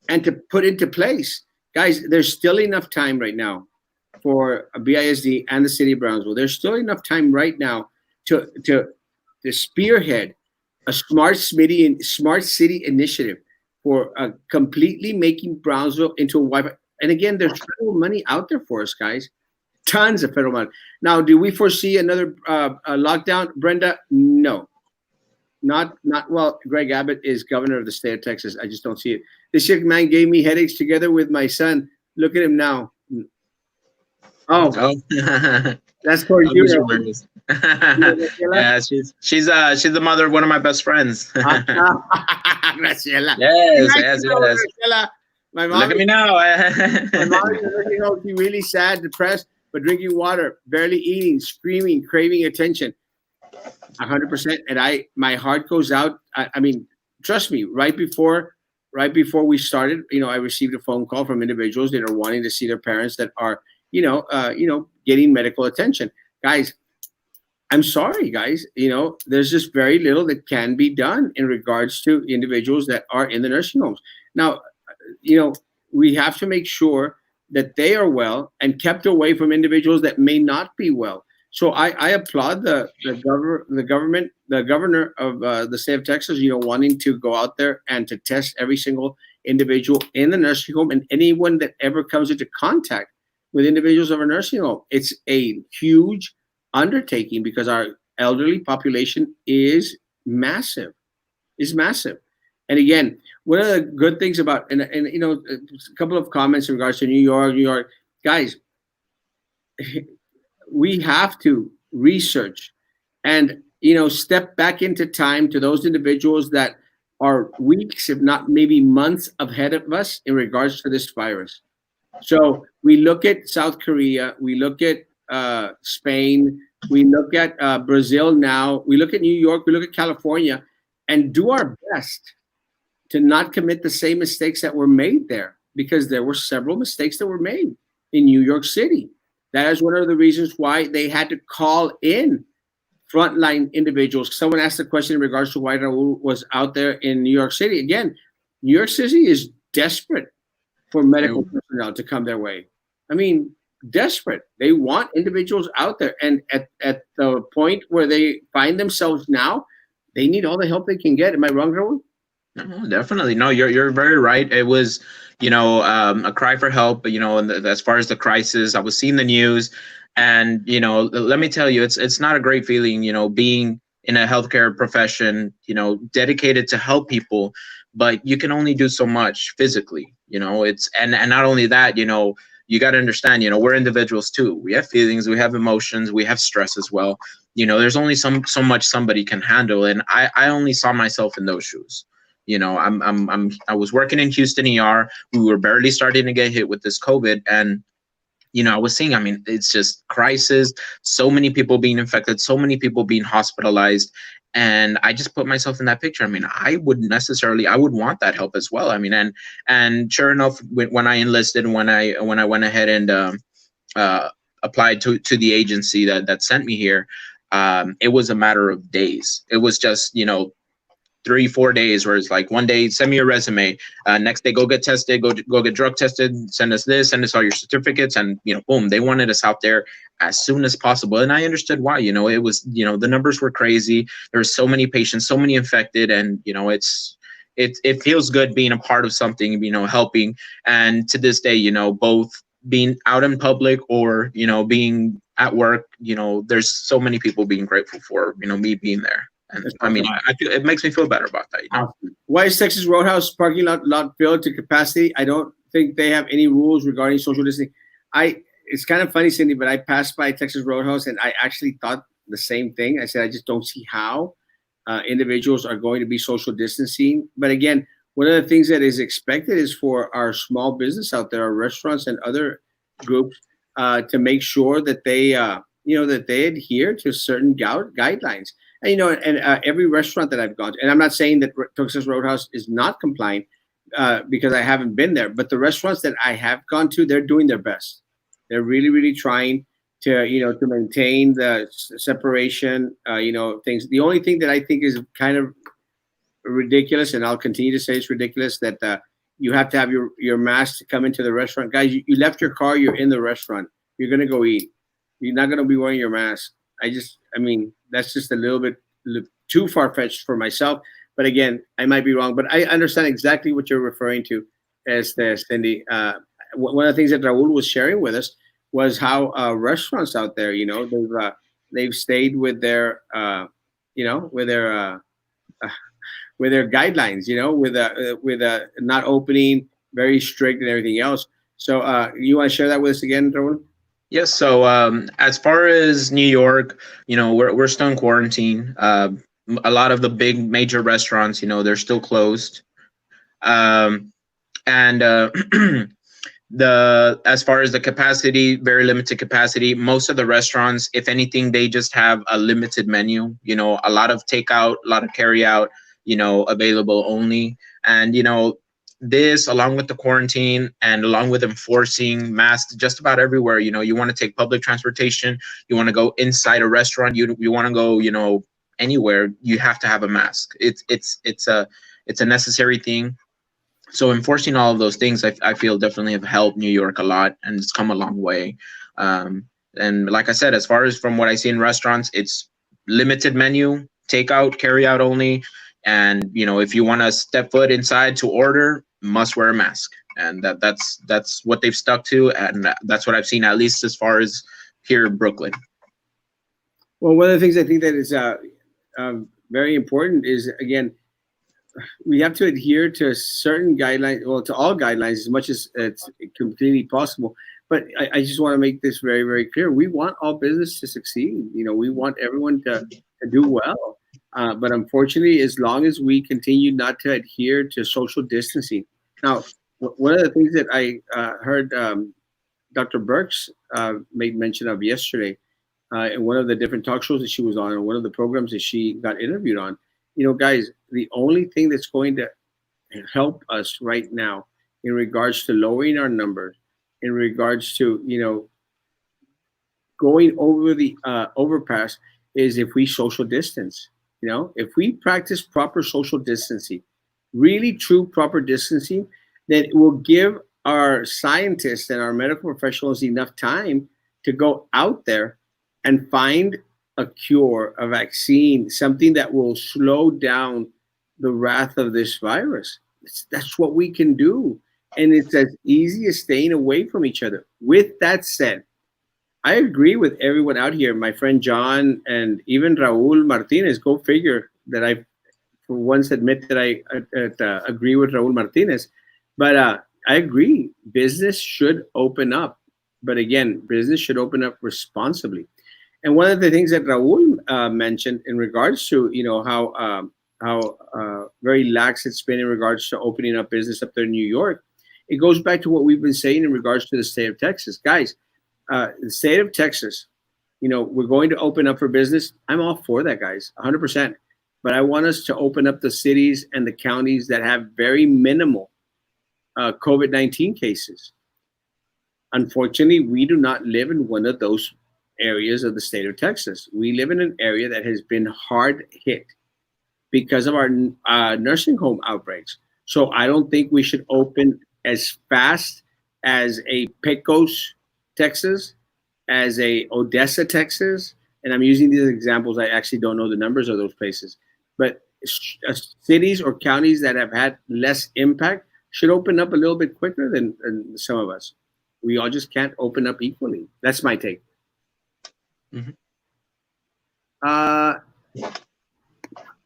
and to put into place. Guys, there's still enough time right now for a BISD and the city of Brownsville. There's still enough time right now to spearhead a smart city initiative for completely making Brownsville into a Wi-Fi. And again, there's federal money out there for us, guys. Tons of federal money. Now, do we foresee another lockdown, Brenda? No. Not well. Greg Abbott is governor of the state of Texas. I just don't see it. This young man gave me headaches together with my son. Look at him now. Oh. That's for you. Yeah, she's the mother of one of my best friends. Graciela. Yes. Graciela. My mom. Look at me now. My mom is looking out, really sad, depressed, but drinking water, barely eating, screaming, craving attention. 100%. And my heart goes out. I mean, trust me. Right before we started, I received a phone call from individuals that are wanting to see their parents that are, getting medical attention. Guys, I'm sorry, guys. There's just very little that can be done in regards to individuals that are in the nursing homes. Now, we have to make sure that they are well and kept away from individuals that may not be well. So I applaud the governor of the state of Texas, wanting to go out there and to test every single individual in the nursing home and anyone that ever comes into contact with individuals of a nursing home. It's a huge undertaking because our elderly population is massive. And again, one of the good things about, and a couple of comments in regards to New York, guys, we have to research and, step back into time to those individuals that are weeks, if not maybe months ahead of us in regards to this virus. So we look at South Korea, we look at Spain, we look at Brazil now, we look at New York, we look at California, and do our best to not commit the same mistakes that were made there, because there were several mistakes that were made in New York City. That is one of the reasons why they had to call in frontline individuals. Someone asked a question in regards to why Rual was out there in New York City. Again, New York City is desperate for medical personnel to come their way. I mean, desperate. They want individuals out there, and at the point where they find themselves now, they need all the help they can get. Am I wrong, Raul? No, definitely. No, you're very right. It was, a cry for help. And as far as the crisis, I was seeing the news, and let me tell you, it's not a great feeling. Being in a healthcare profession, dedicated to help people, but you can only do so much physically. It's and not only that, you got to understand, we're individuals too. We have feelings, we have emotions, we have stress as well. There's only so much somebody can handle, and I only saw myself in those shoes. I was working in Houston ER. We were barely starting to get hit with this COVID, and I was seeing, it's just crisis, so many people being infected, so many people being hospitalized. And I just put myself in that picture. I would want that help as well. And sure enough, when I enlisted, when I went ahead and applied to the agency that sent me here, it was a matter of days. It was just, 3-4 days where it's like, one day send me your resume, next day go get tested, go get drug tested, send us all your certificates, and boom, they wanted us out there as soon as possible. And I understood why. It was, the numbers were crazy. There were so many patients, so many infected, and it feels good being a part of something, helping. And to this day, both being out in public or being at work, there's so many people being grateful for me being there. And I feel it makes me feel better about that. Awesome. Why is Texas Roadhouse parking lot filled to capacity? I don't think they have any rules regarding social distancing. It's kind of funny, Cindy, but I passed by Texas Roadhouse and I actually thought the same thing. I said, I just don't see how individuals are going to be social distancing. But again, one of the things that is expected is for our small business out there, our restaurants and other groups, to make sure that they, that they adhere to certain guidelines. And, every restaurant that I've gone to, and I'm not saying that Texas Roadhouse is not compliant because I haven't been there, but the restaurants that I have gone to, they're doing their best. They're really, really trying to, to maintain the separation, things. The only thing that I think is kind of ridiculous, and I'll continue to say it's ridiculous, that you have to have your mask to come into the restaurant. Guys, you left your car, you're in the restaurant. You're going to go eat. You're not going to be wearing your mask. That's just a little bit too far-fetched for myself. But again, I might be wrong. But I understand exactly what you're referring to as Cindy. One of the things that Raul was sharing with us was how restaurants out there, they've stayed with their, with their guidelines, with not opening, very strict and everything else. So you want to share that with us again, Raul? Yes. So as far as New York, we're still in quarantine. A lot of the big major restaurants, they're still closed. And as far as the capacity, very limited capacity. Most of the restaurants, if anything, they just have a limited menu. A lot of takeout, a lot of carry out, available only. And this, along with the quarantine and along with enforcing masks just about everywhere, you want to take public transportation, you want to go inside a restaurant, you want to go, anywhere, you have to have a mask. It's a necessary thing. So enforcing all of those things, I feel definitely have helped New York a lot, and it's come a long way. And like I said, as far as from what I see in restaurants, it's limited menu, takeout, carry out only. And if you want to step foot inside to order, must wear a mask. And that's what they've stuck to, and that's what I've seen, at least as far as here in Brooklyn. Well, one of the things I think that is very important is, again, we have to adhere to certain guidelines, well, to all guidelines as much as it's completely possible. But I just want to make this very, very clear. We want all business to succeed. We want everyone to do well. But unfortunately, as long as we continue not to adhere to social distancing. Now, one of the things that I heard Dr. Burks made mention of yesterday in one of the different talk shows that she was on, or one of the programs that she got interviewed on, guys, the only thing that's going to help us right now in regards to lowering our numbers, in regards to, going over the overpass, is if we social distance. If we practice proper social distancing, really true proper distancing, then it will give our scientists and our medical professionals enough time to go out there and find a cure, a vaccine, something that will slow down the wrath of this virus. That's what we can do. And it's as easy as staying away from each other. With that said, I agree with everyone out here, my friend John and even Raul Martinez. Go figure that I, for once, admit that I agree with Raul Martinez. But I agree, business should open up. But again, business should open up responsibly. And one of the things that Raul mentioned in regards to, how very lax it's been in regards to opening up business up there in New York, it goes back to what we've been saying in regards to the state of Texas. Guys, the state of Texas, we're going to open up for business. I'm all for that, guys, 100%. But I want us to open up the cities and the counties that have very minimal COVID-19 cases. Unfortunately, we do not live in one of those areas of the state of Texas. We live in an area that has been hard hit because of our nursing home outbreaks. So I don't think we should open as fast as a Pecos, Texas, as a Odessa, Texas. And I'm using these examples. I actually don't know the numbers of those places. But cities or counties that have had less impact should open up a little bit quicker than some of us. We all just can't open up equally. That's my take. Mm-hmm.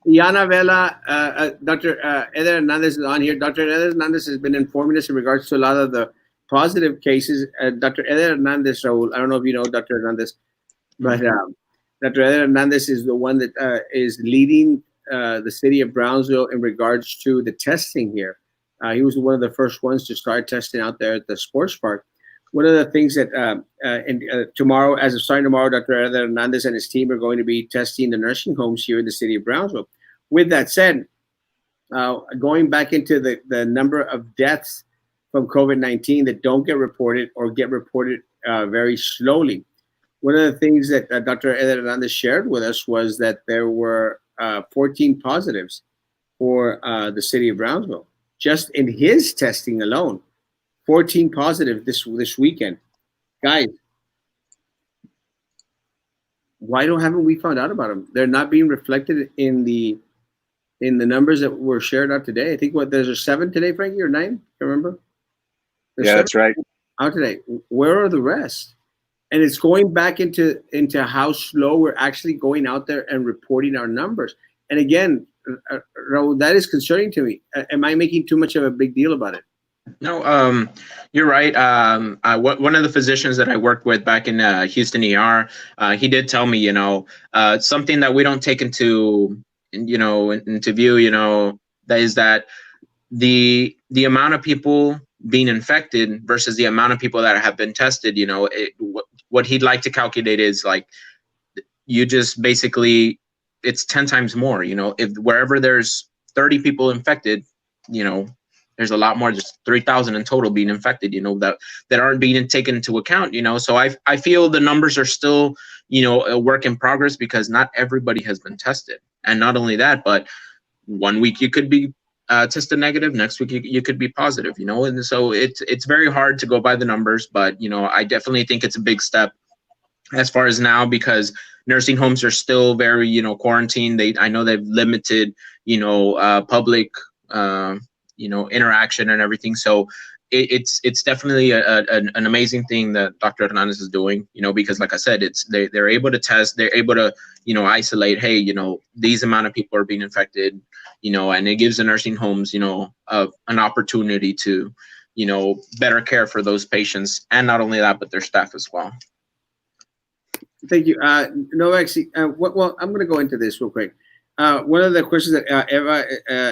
Yana Vela, Dr. Eder Hernandez is on here. Dr. Eder Hernandez has been informing us in regards to a lot of the positive cases. Dr. Eder Hernandez, Raul, I don't know if you know Dr. Hernandez, but Dr. Eder Hernandez is the one that is leading the city of Brownsville in regards to the testing here. He was one of the first ones to start testing out there at the sports park. One of the things that tomorrow, as of starting tomorrow, Dr. Eder Hernandez and his team are going to be testing the nursing homes here in the city of Brownsville. With that said, going back into the number of deaths from COVID-19 that don't get reported or get reported very slowly. One of the things that Dr. Eder Hernandez shared with us was that there were 14 positives for the city of Brownsville. Just in his testing alone, 14 positive this weekend. Guys, haven't we found out about them? They're not being reflected in the numbers that were shared out today. I think there's 7 today, Frankie, or 9? I can't remember. Yeah, that's right. Out today. Where are the rest? And it's going back into how slow we're actually going out there and reporting our numbers. And again, Raul, that is concerning to me. Am I making too much of a big deal about it? No, you're right. One of the physicians that I worked with back in Houston ER, he did tell me, something that we don't take into view, that is that the amount of people being infected versus the amount of people that have been tested, what he'd like to calculate is like, you just basically, it's 10 times more, if wherever there's 30 people infected, there's a lot more, just 3,000 in total being infected, that aren't being taken into account, So I feel the numbers are still, a work in progress because not everybody has been tested. And not only that, but one week you could be tested negative, next week you could be positive, and so it's very hard to go by the numbers, but, I definitely think it's a big step as far as now, because nursing homes are still very, quarantined. I know they've limited, public, interaction and everything. So it's definitely an amazing thing that Dr. Hernandez is doing, because like I said, they're able to test, they're able to, isolate, hey, these amount of people are being infected, and it gives the nursing homes, an opportunity to, better care for those patients. And not only that, but their staff as well. Thank you. No, actually, well, I'm going to go into this real quick. One of the questions that Eva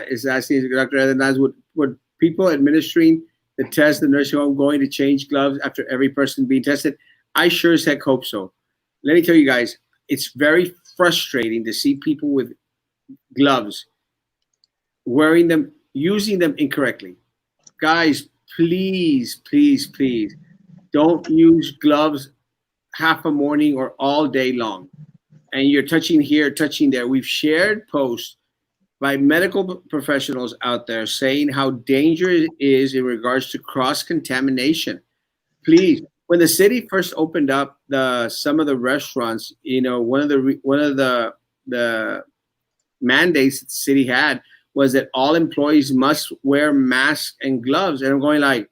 is asking is, Dr. Hernandez, would people administering the test, the nursing home, going to change gloves after every person being tested? I sure as heck hope so. Let me tell you guys, it's very frustrating to see people with gloves, wearing them, using them incorrectly. Guys, please, please, please, don't use gloves half a morning or all day long. And you're touching here, touching there. We've shared posts by medical professionals out there saying how dangerous it is in regards to cross-contamination. Please, when the city first opened up some of the restaurants, one of the mandates that the city had was that all employees must wear masks and gloves. And I'm going like,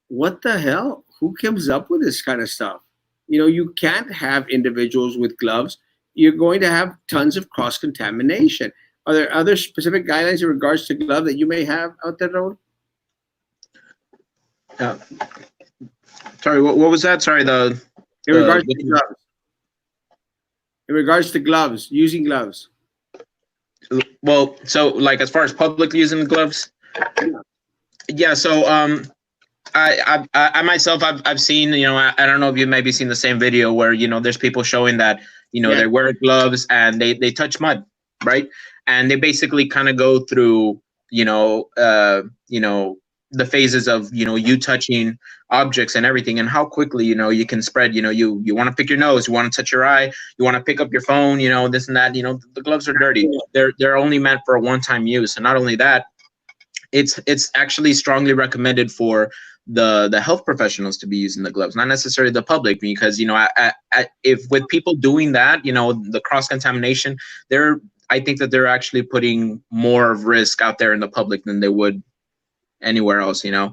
what the hell? Who comes up with this kind of stuff? You can't have individuals with gloves. You're going to have tons of cross-contamination. Are there other specific guidelines in regards to glove that you may have out there, Raul? Sorry, what was that? Sorry, in regards to gloves, using gloves. Well, so like as far as public using gloves, yeah. So I myself I've seen, I don't know if you've maybe seen the same video where there's people showing that they wear gloves and they touch mud, right? And they basically kind of go through the phases of you touching objects and everything, and how quickly you can spread. You want to pick your nose, you want to touch your eye, you want to pick up your phone, this and that. The gloves are dirty. They're only meant for a one-time use. And not only that, it's actually strongly recommended for the health professionals to be using the gloves, not necessarily the public, because if with people doing that, the cross-contamination, I think that they're actually putting more of risk out there in the public than they would anywhere else. As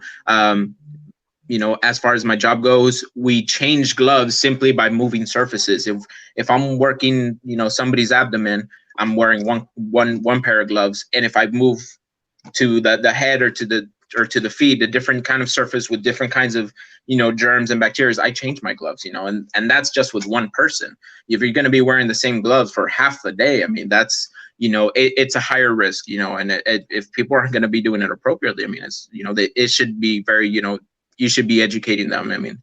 far as my job goes, we change gloves simply by moving surfaces. If I'm working somebody's abdomen, I'm wearing one pair of gloves, and if I move to the head or to the feet, a different kind of surface with different kinds of germs and bacteria, I change my gloves. And that's just with one person. If you're going to be wearing the same gloves for half the day, I mean, that's it's a higher risk. And if people aren't going to be doing it appropriately, I mean, it's it should be very you should be educating them. I mean,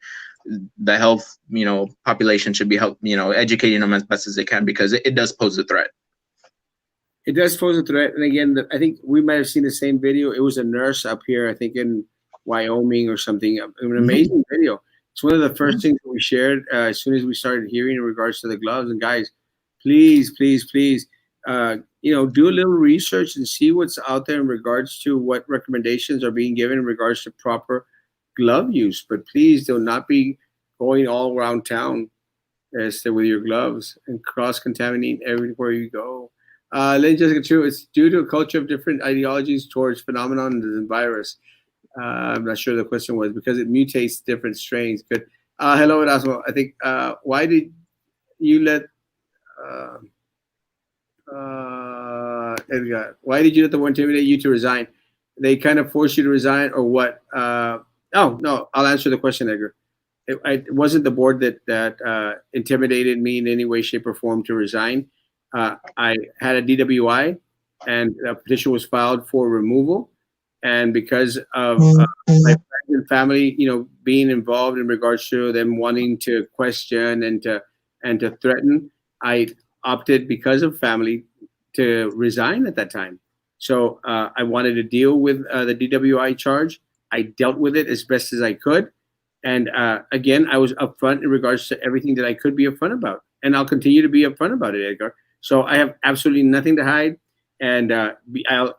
the health population should be educating them as best as they can, because it does pose a threat. It does pose a threat. And again, I think we might have seen the same video. It was a nurse up here, I think in Wyoming or something. An amazing video. It's one of the first things that we shared as soon as we started hearing in regards to the gloves. And guys, please, please, please, do a little research and see what's out there in regards to what recommendations are being given in regards to proper glove use. But please do not be going all around town with your gloves and cross-contaminating everywhere you go. Lynn Jessica True, it's due to a culture of different ideologies towards phenomenon and virus. I'm not sure the question was because it mutates different strains. Good. Hello, Erasmo. I think why did you let Edgar? Why did you let the war intimidate you to resign? They kind of forced you to resign, or what? Oh no, I'll answer the question, Edgar. It wasn't the board that intimidated me in any way, shape, or form to resign. I had a DWI, and a petition was filed for removal. And because of my friends and family, being involved in regards to them wanting to question and to threaten, I opted, because of family, to resign at that time. So I wanted to deal with the DWI charge. I dealt with it as best as I could. And again, I was upfront in regards to everything that I could be upfront about. And I'll continue to be upfront about it, Edgar. So I have absolutely nothing to hide. And I'll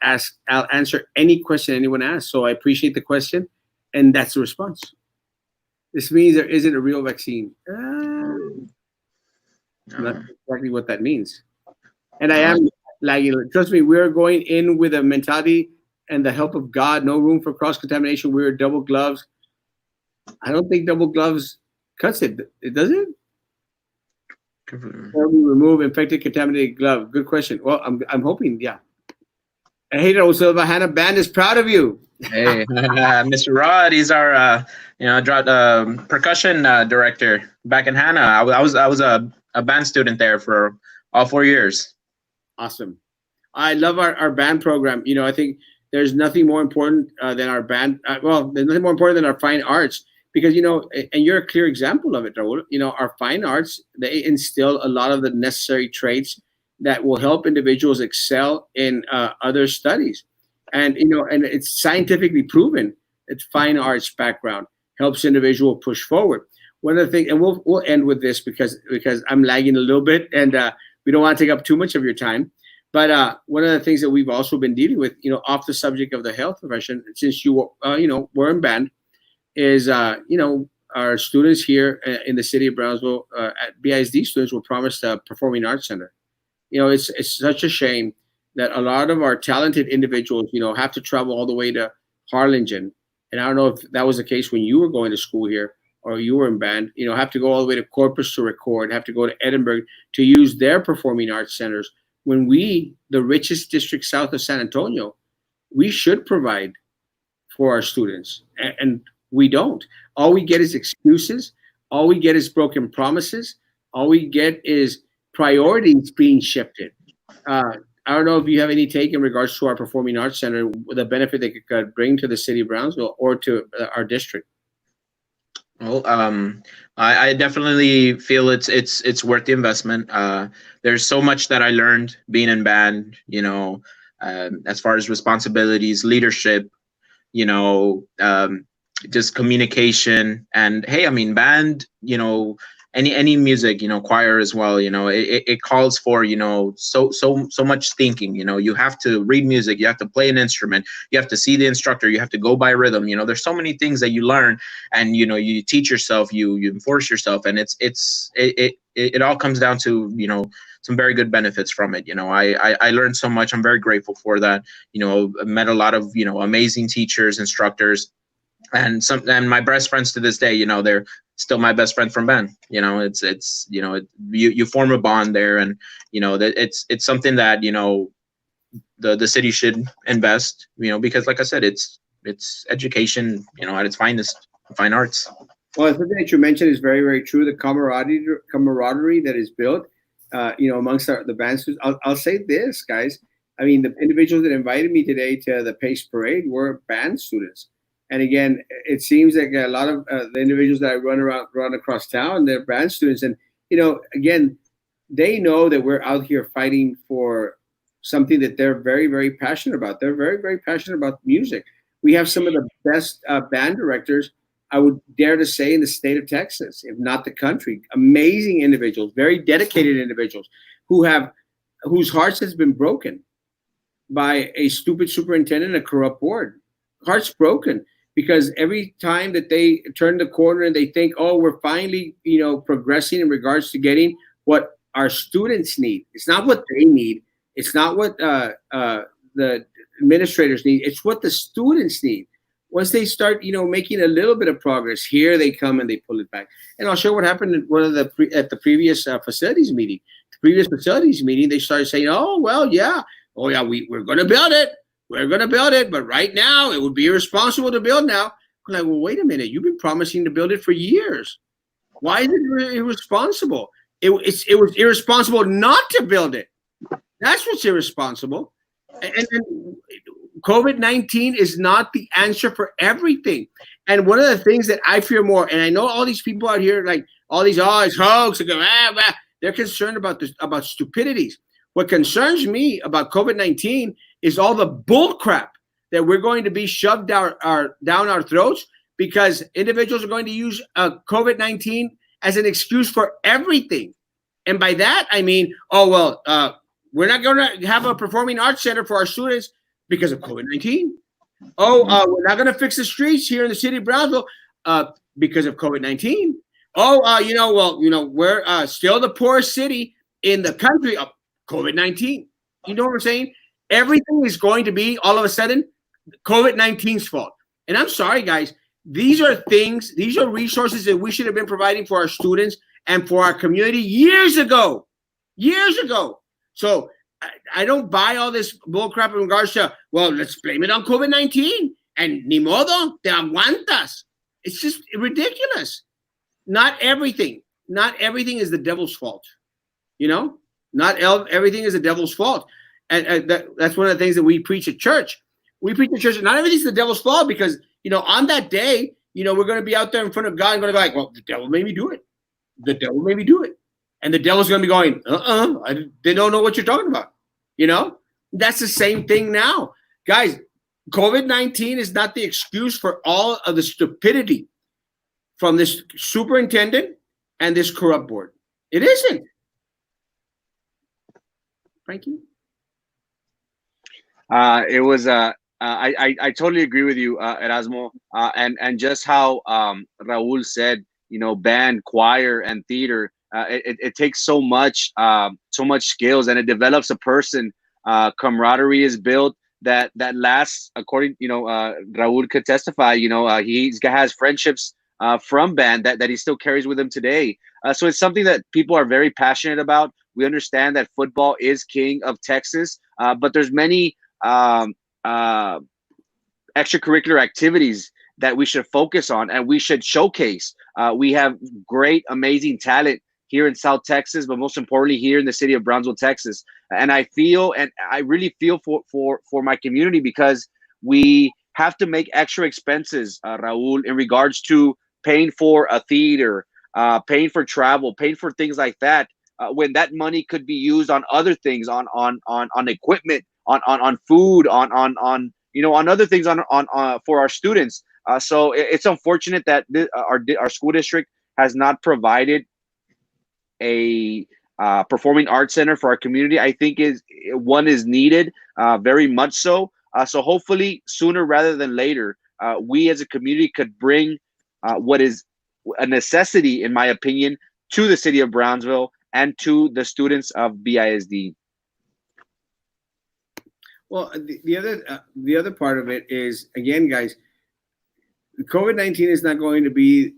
answer any question anyone asks. So I appreciate the question. And that's the response. This means there isn't a real vaccine. Not exactly what that means. And I am lagging. Trust me, we're going in with a mentality and the help of God, no room for cross-contamination. We're double gloves. I don't think double gloves cuts it. It does it? Or we remove infected, contaminated glove. Good question. Well, I'm hoping, yeah. And hey, Silva, Hannah Band is proud of you. Hey, Mr. Rod, he's our percussion director back in Hannah. I was a band student there for all 4 years. Awesome. I love our band program. I think there's nothing more important than our band. There's nothing more important than our fine arts. Because, and you're a clear example of it, Raul. Our fine arts, they instill a lot of the necessary traits that will help individuals excel in other studies. And, and it's scientifically proven that fine arts background helps individual push forward. One of the things, and we'll end with this because I'm lagging a little bit and we don't want to take up too much of your time. But one of the things that we've also been dealing with, off the subject of the health profession, since you were in band, is our students here in the city of Brownsville, at BISD students, were promised a performing arts center. It's such a shame that a lot of our talented individuals, have to travel all the way to Harlingen. And I don't know if that was the case when you were going to school here or you were in band, have to go all the way to Corpus to record, have to go to Edinburgh to use their performing arts centers. When we, the richest district south of San Antonio, we should provide for our students. And we don't. All we get is excuses. All we get is broken promises. All we get is priorities being shifted. I don't know if you have any take in regards to our Performing Arts Center, the benefit they could bring to the city of Brownsville or to our district. Well, I definitely feel it's worth the investment. There's so much that I learned being in band, as far as responsibilities, leadership, just communication. And hey, I mean, band, any music, choir as well, it calls for, so much thinking. You have to read music, you have to play an instrument, you have to see the instructor, you have to go by rhythm. There's so many things that you learn, and you teach yourself, you enforce yourself, and it all comes down to some very good benefits from it. I learned so much. I'm very grateful for that. I met a lot of amazing teachers, instructors, and my best friends to this day. They're still my best friend from band. You form a bond there, and that it's something that the city should invest, because like I said, it's education, at its finest, fine arts. Well, something that you mentioned is very, very true. The camaraderie that is built, amongst the band students. I'll say this, guys. I mean, the individuals that invited me today to the Pace Parade were band students. And again, it seems like a lot of the individuals that I run across town, they're band students. And, again, they know that we're out here fighting for something that they're very, very passionate about. They're very, very passionate about music. We have some of the best band directors, I would dare to say, in the state of Texas, if not the country. Amazing individuals, very dedicated individuals whose hearts has been broken by a stupid superintendent, a corrupt board. Hearts broken. Because every time that they turn the corner and they think, oh, we're finally, progressing in regards to getting what our students need. It's not what they need. It's not what the administrators need. It's what the students need. Once they start, making a little bit of progress, here they come and they pull it back. And I'll show what happened at the previous facilities meeting. The previous facilities meeting, they started saying, oh, well, yeah. Oh, yeah, we're going to build it. We're going to build it, but right now it would be irresponsible to build now. I'm like, well, wait a minute. You've been promising to build it for years. Why is it irresponsible? It was irresponsible not to build it. That's what's irresponsible. And COVID-19 is not the answer for everything. And one of the things that I fear more, and I know all these people out here, like all these, it's hoax, they're concerned about stupidities. What concerns me about COVID-19 is all the bull crap that we're going to be shoved down our throats, because individuals are going to use COVID-19 as an excuse for everything. And by that, I mean, we're not going to have a performing arts center for our students because of COVID-19. We're not going to fix the streets here in the city of Brownsville because of COVID-19. We're still the poorest city in the country of COVID-19. You know what I'm saying? Everything is going to be all of a sudden COVID-19's fault. And I'm sorry, guys. These are resources that we should have been providing for our students and for our community years ago. So I don't buy all this bullcrap in regards to, well, let's blame it on COVID-19 and ni modo, te aguantas. It's just ridiculous. Not everything is the devil's fault. Not everything is the devil's fault. And that's one of the things that we preach at church. We preach at church, not everything's the devil's fault, because, on that day, we're going to be out there in front of God and going to go like, well, the devil made me do it. The devil made me do it. And the devil's going to be going, they don't know what you're talking about. That's the same thing now. Guys, COVID-19 is not the excuse for all of the stupidity from this superintendent and this corrupt board. It isn't. Frankie? It was I totally agree with you, Erasmo, and just how Raul said, you know, band, choir, and theater. It takes so much skills, and it develops a person. Camaraderie is built that lasts. According, you know, Raul could testify. You know, he has friendships from band that he still carries with him today. So it's something that people are very passionate about. We understand that football is king of Texas, but there's many uh, extracurricular activities that we should focus on and we should showcase. We have great, amazing talent here in South Texas, but most importantly here in the city of Brownsville, Texas. And I really feel for my community, because we have to make extra expenses, Raul, in regards to paying for a theater, paying for travel, paying for things like that. When that money could be used on other things, on equipment, on food, on you know, on other things, on for our students. So it's unfortunate that our school district has not provided a performing arts center for our community. I think one is needed, very much so. So hopefully sooner rather than later, we as a community could bring what is a necessity, in my opinion, to the city of Brownsville and to the students of BISD. Well, the other part of it is, again, guys, COVID-19 is not going to be,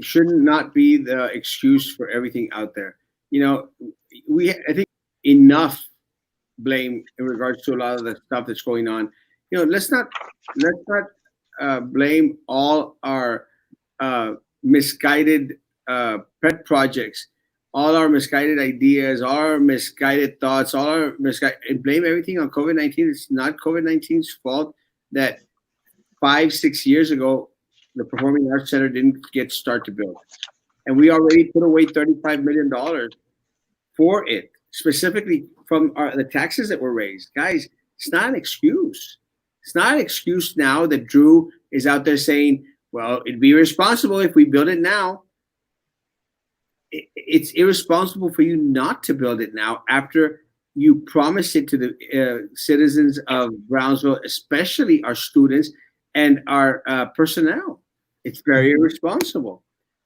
should not be the excuse for everything out there. You know, I think enough blame in regards to a lot of the stuff that's going on. You know, let's not blame all our misguided pet projects, all our misguided ideas, all our misguided thoughts, all our and blame everything on COVID-19. It's not COVID-19's fault that 5-6 years ago the Performing Arts Center didn't get start to build, and we already put away $35 million for it, specifically from the taxes that were raised. Guys, it's not an excuse. It's not an excuse now that Drew is out there saying, well, it'd be irresponsible if we build it now. It's irresponsible for you not to build it now after you promised it to the citizens of Brownsville, especially our students and our personnel. It's very irresponsible.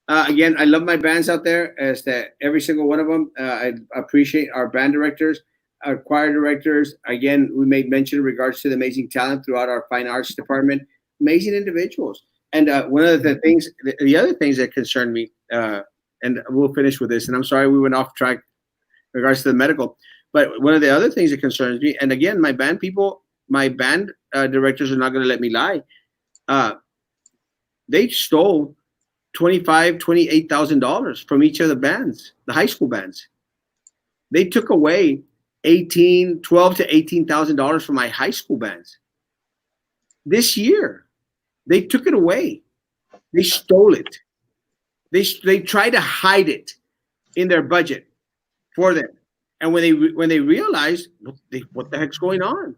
Again, I love my bands out there, as that every single one of them. I appreciate our band directors, our choir directors. Again, we made mention in regards to the amazing talent throughout our fine arts department. Amazing individuals. And one of the things, the other things that concern me, and we'll finish with this, and I'm sorry we went off track in regards to the medical, but one of the other things that concerns me, and again, my band people, my band directors are not going to let me lie. They stole $28,000 from each of the bands, the high school bands. They took away $12,000 to $18,000 from my high school bands. This year, they took it away. They stole it. They tried to hide it in their budget for them. And when they realized what the heck's going on,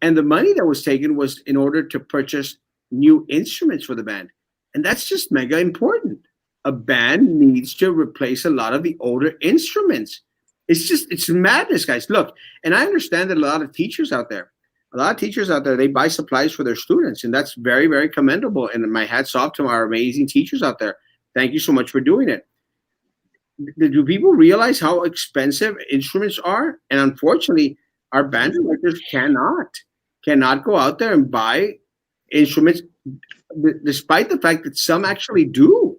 and the money that was taken was in order to purchase new instruments for the band. And that's just mega important. A band needs to replace a lot of the older instruments. It's madness, guys. Look, and I understand that a lot of teachers out there, they buy supplies for their students, and that's very, very commendable. And my hat's off to our amazing teachers out there. Thank you so much for doing it. Do people realize how expensive instruments are? And unfortunately, our band directors cannot go out there and buy instruments, despite the fact that some actually do.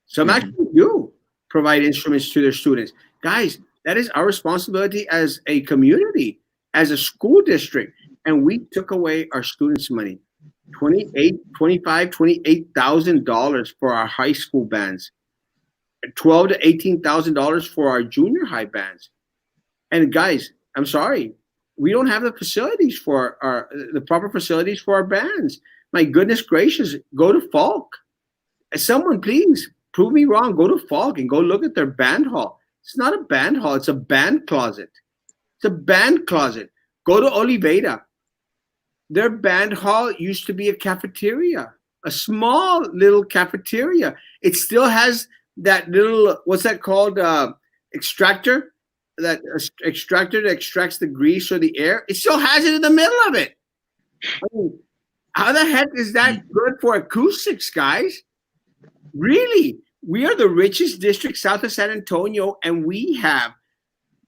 Some actually do provide instruments to their students. Guys, that is our responsibility as a community, as a school district. And we took away our students' money. $28,000 for our high school bands, $12,000 to $18,000 for our junior high bands. And guys, I'm sorry, we don't have the facilities for the proper facilities for our bands. My goodness gracious, go to Falk. Someone please prove me wrong. Go to Falk and go look at their band hall. It's not a band hall, it's a band closet. It's a band closet. Go to Oliveira. Their band hall used to be a cafeteria, a small little cafeteria. It still has that little, what's that called? Extractor that extractor that extracts the grease or the air, it still has it in the middle of it. I mean, how the heck is that good for acoustics, guys? Really? We are the richest district south of San Antonio, and we have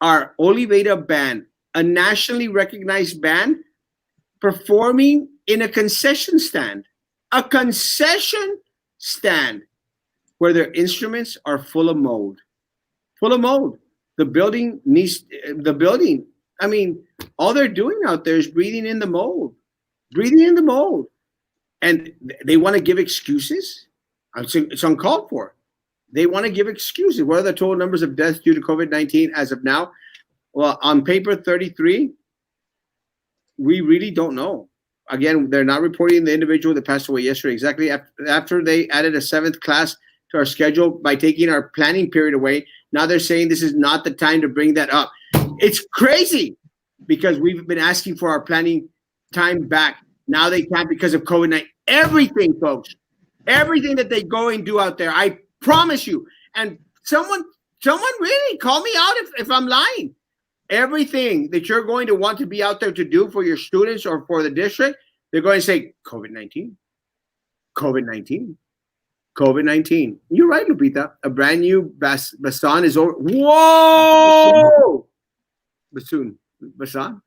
our Oliveda band, a nationally recognized band, performing in a concession stand. A concession stand where their instruments are full of mold. Full of mold. The building, I mean, all they're doing out there is breathing in the mold. Breathing in the mold. And they want to give excuses? It's uncalled for. They want to give excuses. What are the total numbers of deaths due to COVID-19 as of now? Well, on paper 33, we really don't know. Again, they're not reporting the individual that passed away yesterday. Exactly after they added a 7th class to our schedule by taking our planning period away. Now they're saying this is not the time to bring that up. It's crazy because we've been asking for our planning time back. Now they can't because of COVID-19. Everything, folks. Everything that they go and do out there, I promise you. And someone really call me out if I'm lying. Everything that you're going to want to be out there to do for your students or for the district, they're going to say COVID-19, COVID-19, COVID-19. You're right, Lupita. A brand new Bassan is over. Whoa! Bassoon. Bassan?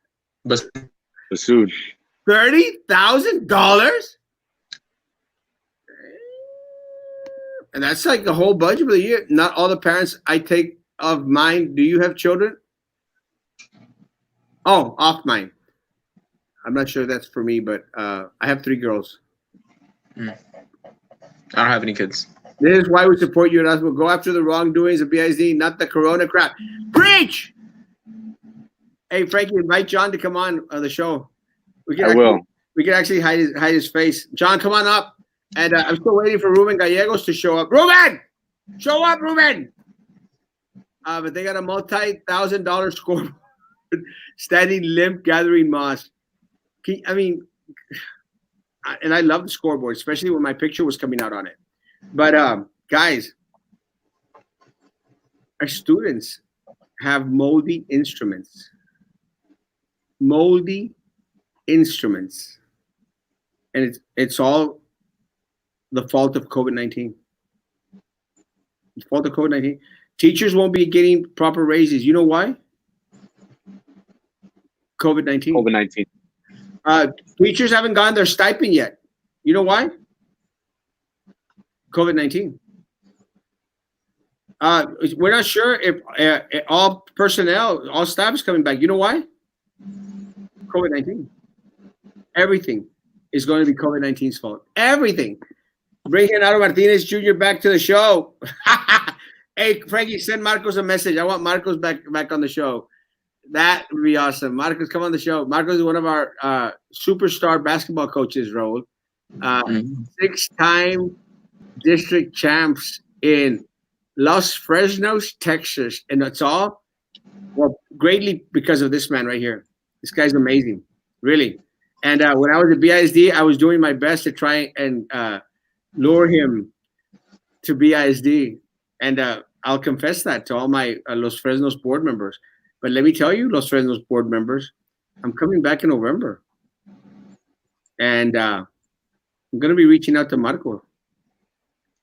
Bassoon. $30,000? And that's like the whole budget for the year. Not all the parents I take of mine. Do you have children? Oh, off mine. I'm not sure that's for me, but I have 3 girls. I don't have any kids. This is why we support you, Erasmo. Go after the wrongdoings of BISD, not the Corona crap. Preach! Hey, Frankie, invite John to come on the show. We can actually hide his face. John, come on up. And I'm still waiting for Ruben Gallegos to show up. Ruben! Show up, Ruben! But they got a multi-$1,000 scoreboard standing limp, gathering moss. I mean, and I love the scoreboard, especially when my picture was coming out on it. But guys, our students have moldy instruments. Moldy instruments. And it's all the fault of COVID-19. The fault of COVID-19. Teachers won't be getting proper raises. You know why? COVID-19. COVID-19. Teachers haven't gotten their stipend yet. You know why? COVID-19. We're not sure if all personnel, all staff is coming back. You know why? COVID-19. Everything is going to be COVID-19's fault. Everything. Bring Genaro Martinez Jr. back to the show. Hey, Frankie, send Marcos a message. I want Marcos back on the show. That would be awesome. Marcos, come on the show. Marcos is one of our superstar basketball coaches, Raul. 6-time district champs in Los Fresnos, Texas. And it's all, well, greatly because of this man right here. This guy's amazing, really. And when I was at BISD, I was doing my best to try and lure him to BISD. And I'll confess that to all my Los Fresnos board members. But let me tell you, Los Fresnos board members, I'm coming back in November. And I'm going to be reaching out to Marco.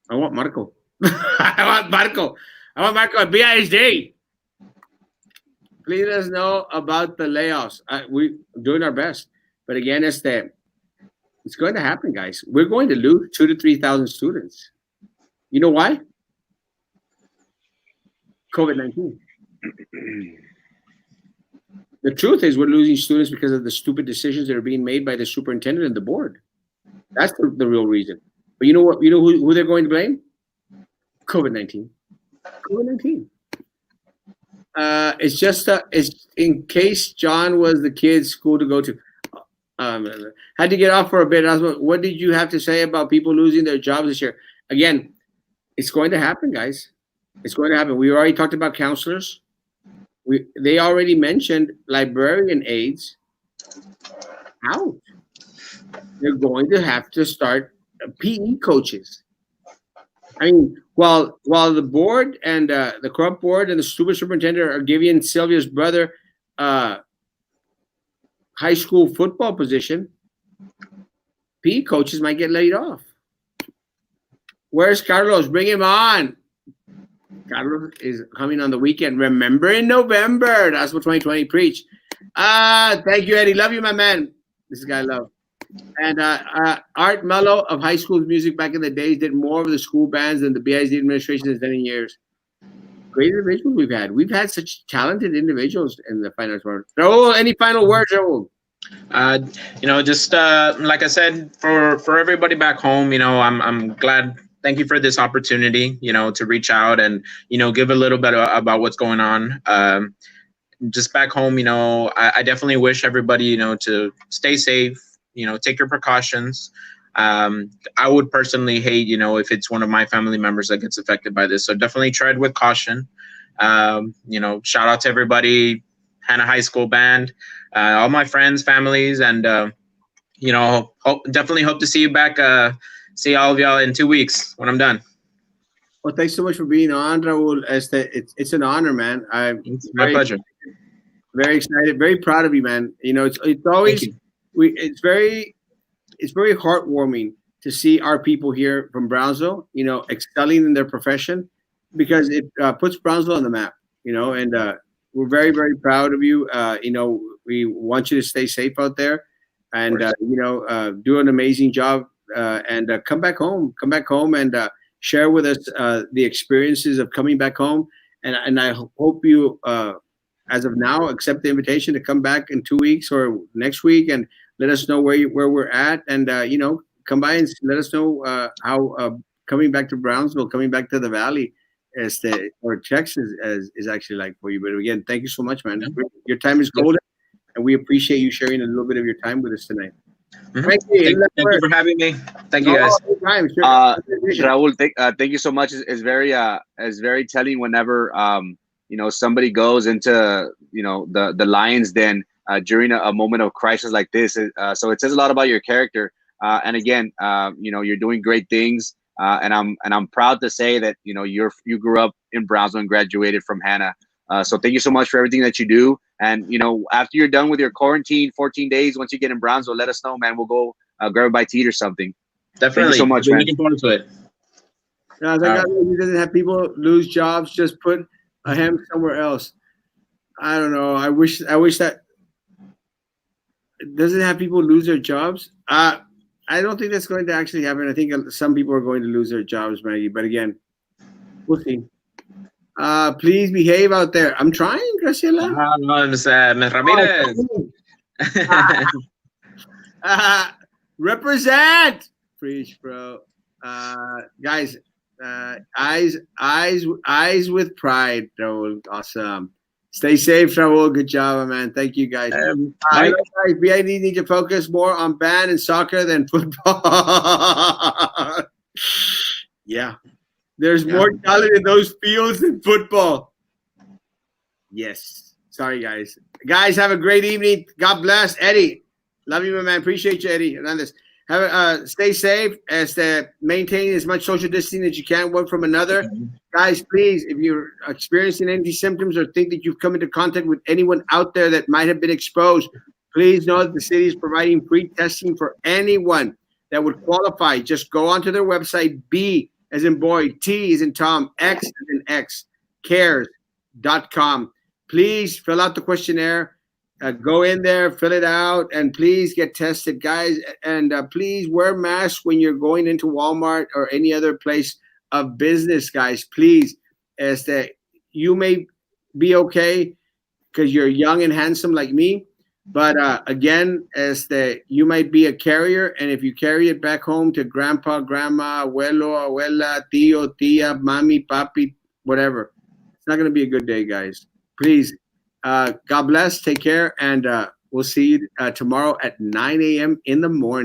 I want Marco. I want Marco at BISD. Please let us know about the layoffs. We're doing our best. But again, it's going to happen, guys. We're going to lose 2,000 to 3,000 students. You know why? COVID-19. The truth is we're losing students because of the stupid decisions that are being made by the superintendent and the board. That's the real reason. But you know what? You know who they're going to blame? COVID-19. COVID-19. It's just it's in case John was the kid's school to go to. Had to get off for a bit. What did you have to say about people losing their jobs this year? Again, it's going to happen, guys. It's going to happen. We already talked about counselors. They already mentioned librarian aides. Out. They're going to have to start PE coaches. I mean, while the board and the corrupt board and the superintendent are giving Sylvia's brother high school football position, PE coaches might get laid off. Where's Carlos? Bring him on. Carlos is coming on the weekend. Remember in November. That's what 2020 preached. Thank you, Eddie. Love you, my man. This guy I love. And Art Mello of High School Music back in the days did more of the school bands than the BIZ administration has done in years. Great individuals we've had. We've had such talented individuals in the finance world. Raul, any final words, Raul? Just like I said, for everybody back home, I'm glad. Thank you for this opportunity, to reach out and, give a little bit about what's going on. Just back home, I definitely wish everybody, to stay safe, take your precautions. I would personally hate, if it's one of my family members that gets affected by this. So definitely tread with caution. Shout out to everybody, Hannah High School band, all my friends, families, and, definitely hope to see you back, see all of y'all in 2 weeks when I'm done. Well, thanks so much for being on, Raul. It's an honor, man. It's my pleasure. Very excited, very proud of you, man. It's always it's very heartwarming to see our people here from Brownsville, excelling in their profession, because it puts Brownsville on the map, and we're very, very proud of you. We want you to stay safe out there and, do an amazing job and come back home and share with us the experiences of coming back home. And I hope you, as of now, accept the invitation to come back in 2 weeks or next week and let us know where we're at, and come by and let us know how coming back to Brownsville, coming back to the Valley, or Texas is actually like for you. But again, thank you so much, man. Your time is golden, and we appreciate you sharing a little bit of your time with us tonight. Mm-hmm. Thank you for having me. Thank you, guys. Raul, thank you so much. It's very telling whenever somebody goes into the lion's den during a moment of crisis like this. So it says a lot about your character. And again, you're doing great things. And I'm proud to say that you grew up in Brownsville and graduated from Hannah. So thank you so much for everything that you do. And after you're done with your quarantine, 14 days, once you get in Brownsville, let us know, man. We'll go grab a bite to eat or something. Definitely. Thank you so much, man. Looking forward to it. He doesn't have people lose jobs. Just put him somewhere else. I don't know. I wish that it doesn't have people lose their jobs. I don't think that's going to actually happen. I think some people are going to lose their jobs, Maggie. But again, we'll see. Please behave out there. I'm trying, Graciela. Ms. Ramirez. Represent. Preach, bro. Guys, eyes with pride, Raul. Awesome. Stay safe, Raul. Good job, man. Thank you, guys. Guys, BID need to focus more on band and soccer than football. Yeah. There's more talent in those fields than football. Yes. Sorry, guys. Guys, have a great evening. God bless. Eddie, love you, my man. Appreciate you, Eddie Hernandez. Stay safe, maintain as much social distancing as you can, one from another. Guys, please, if you're experiencing any symptoms or think that you've come into contact with anyone out there that might have been exposed, please know that the city is providing free testing for anyone that would qualify. Just go onto their website, B as in boy, T as in Tom, X as in X, cares.com. Please fill out the questionnaire. Go in there, fill it out, and please get tested, guys. And please wear masks when you're going into Walmart or any other place of business, guys. Please, you may be okay because you're young and handsome like me, but again, you might be a carrier, and if you carry it back home to grandpa, grandma, abuelo, abuela, tío, tía, mami, papi, whatever, it's not going to be a good day, guys. Please. God bless. Take care. And we'll see you tomorrow at 9 a.m. in the morning.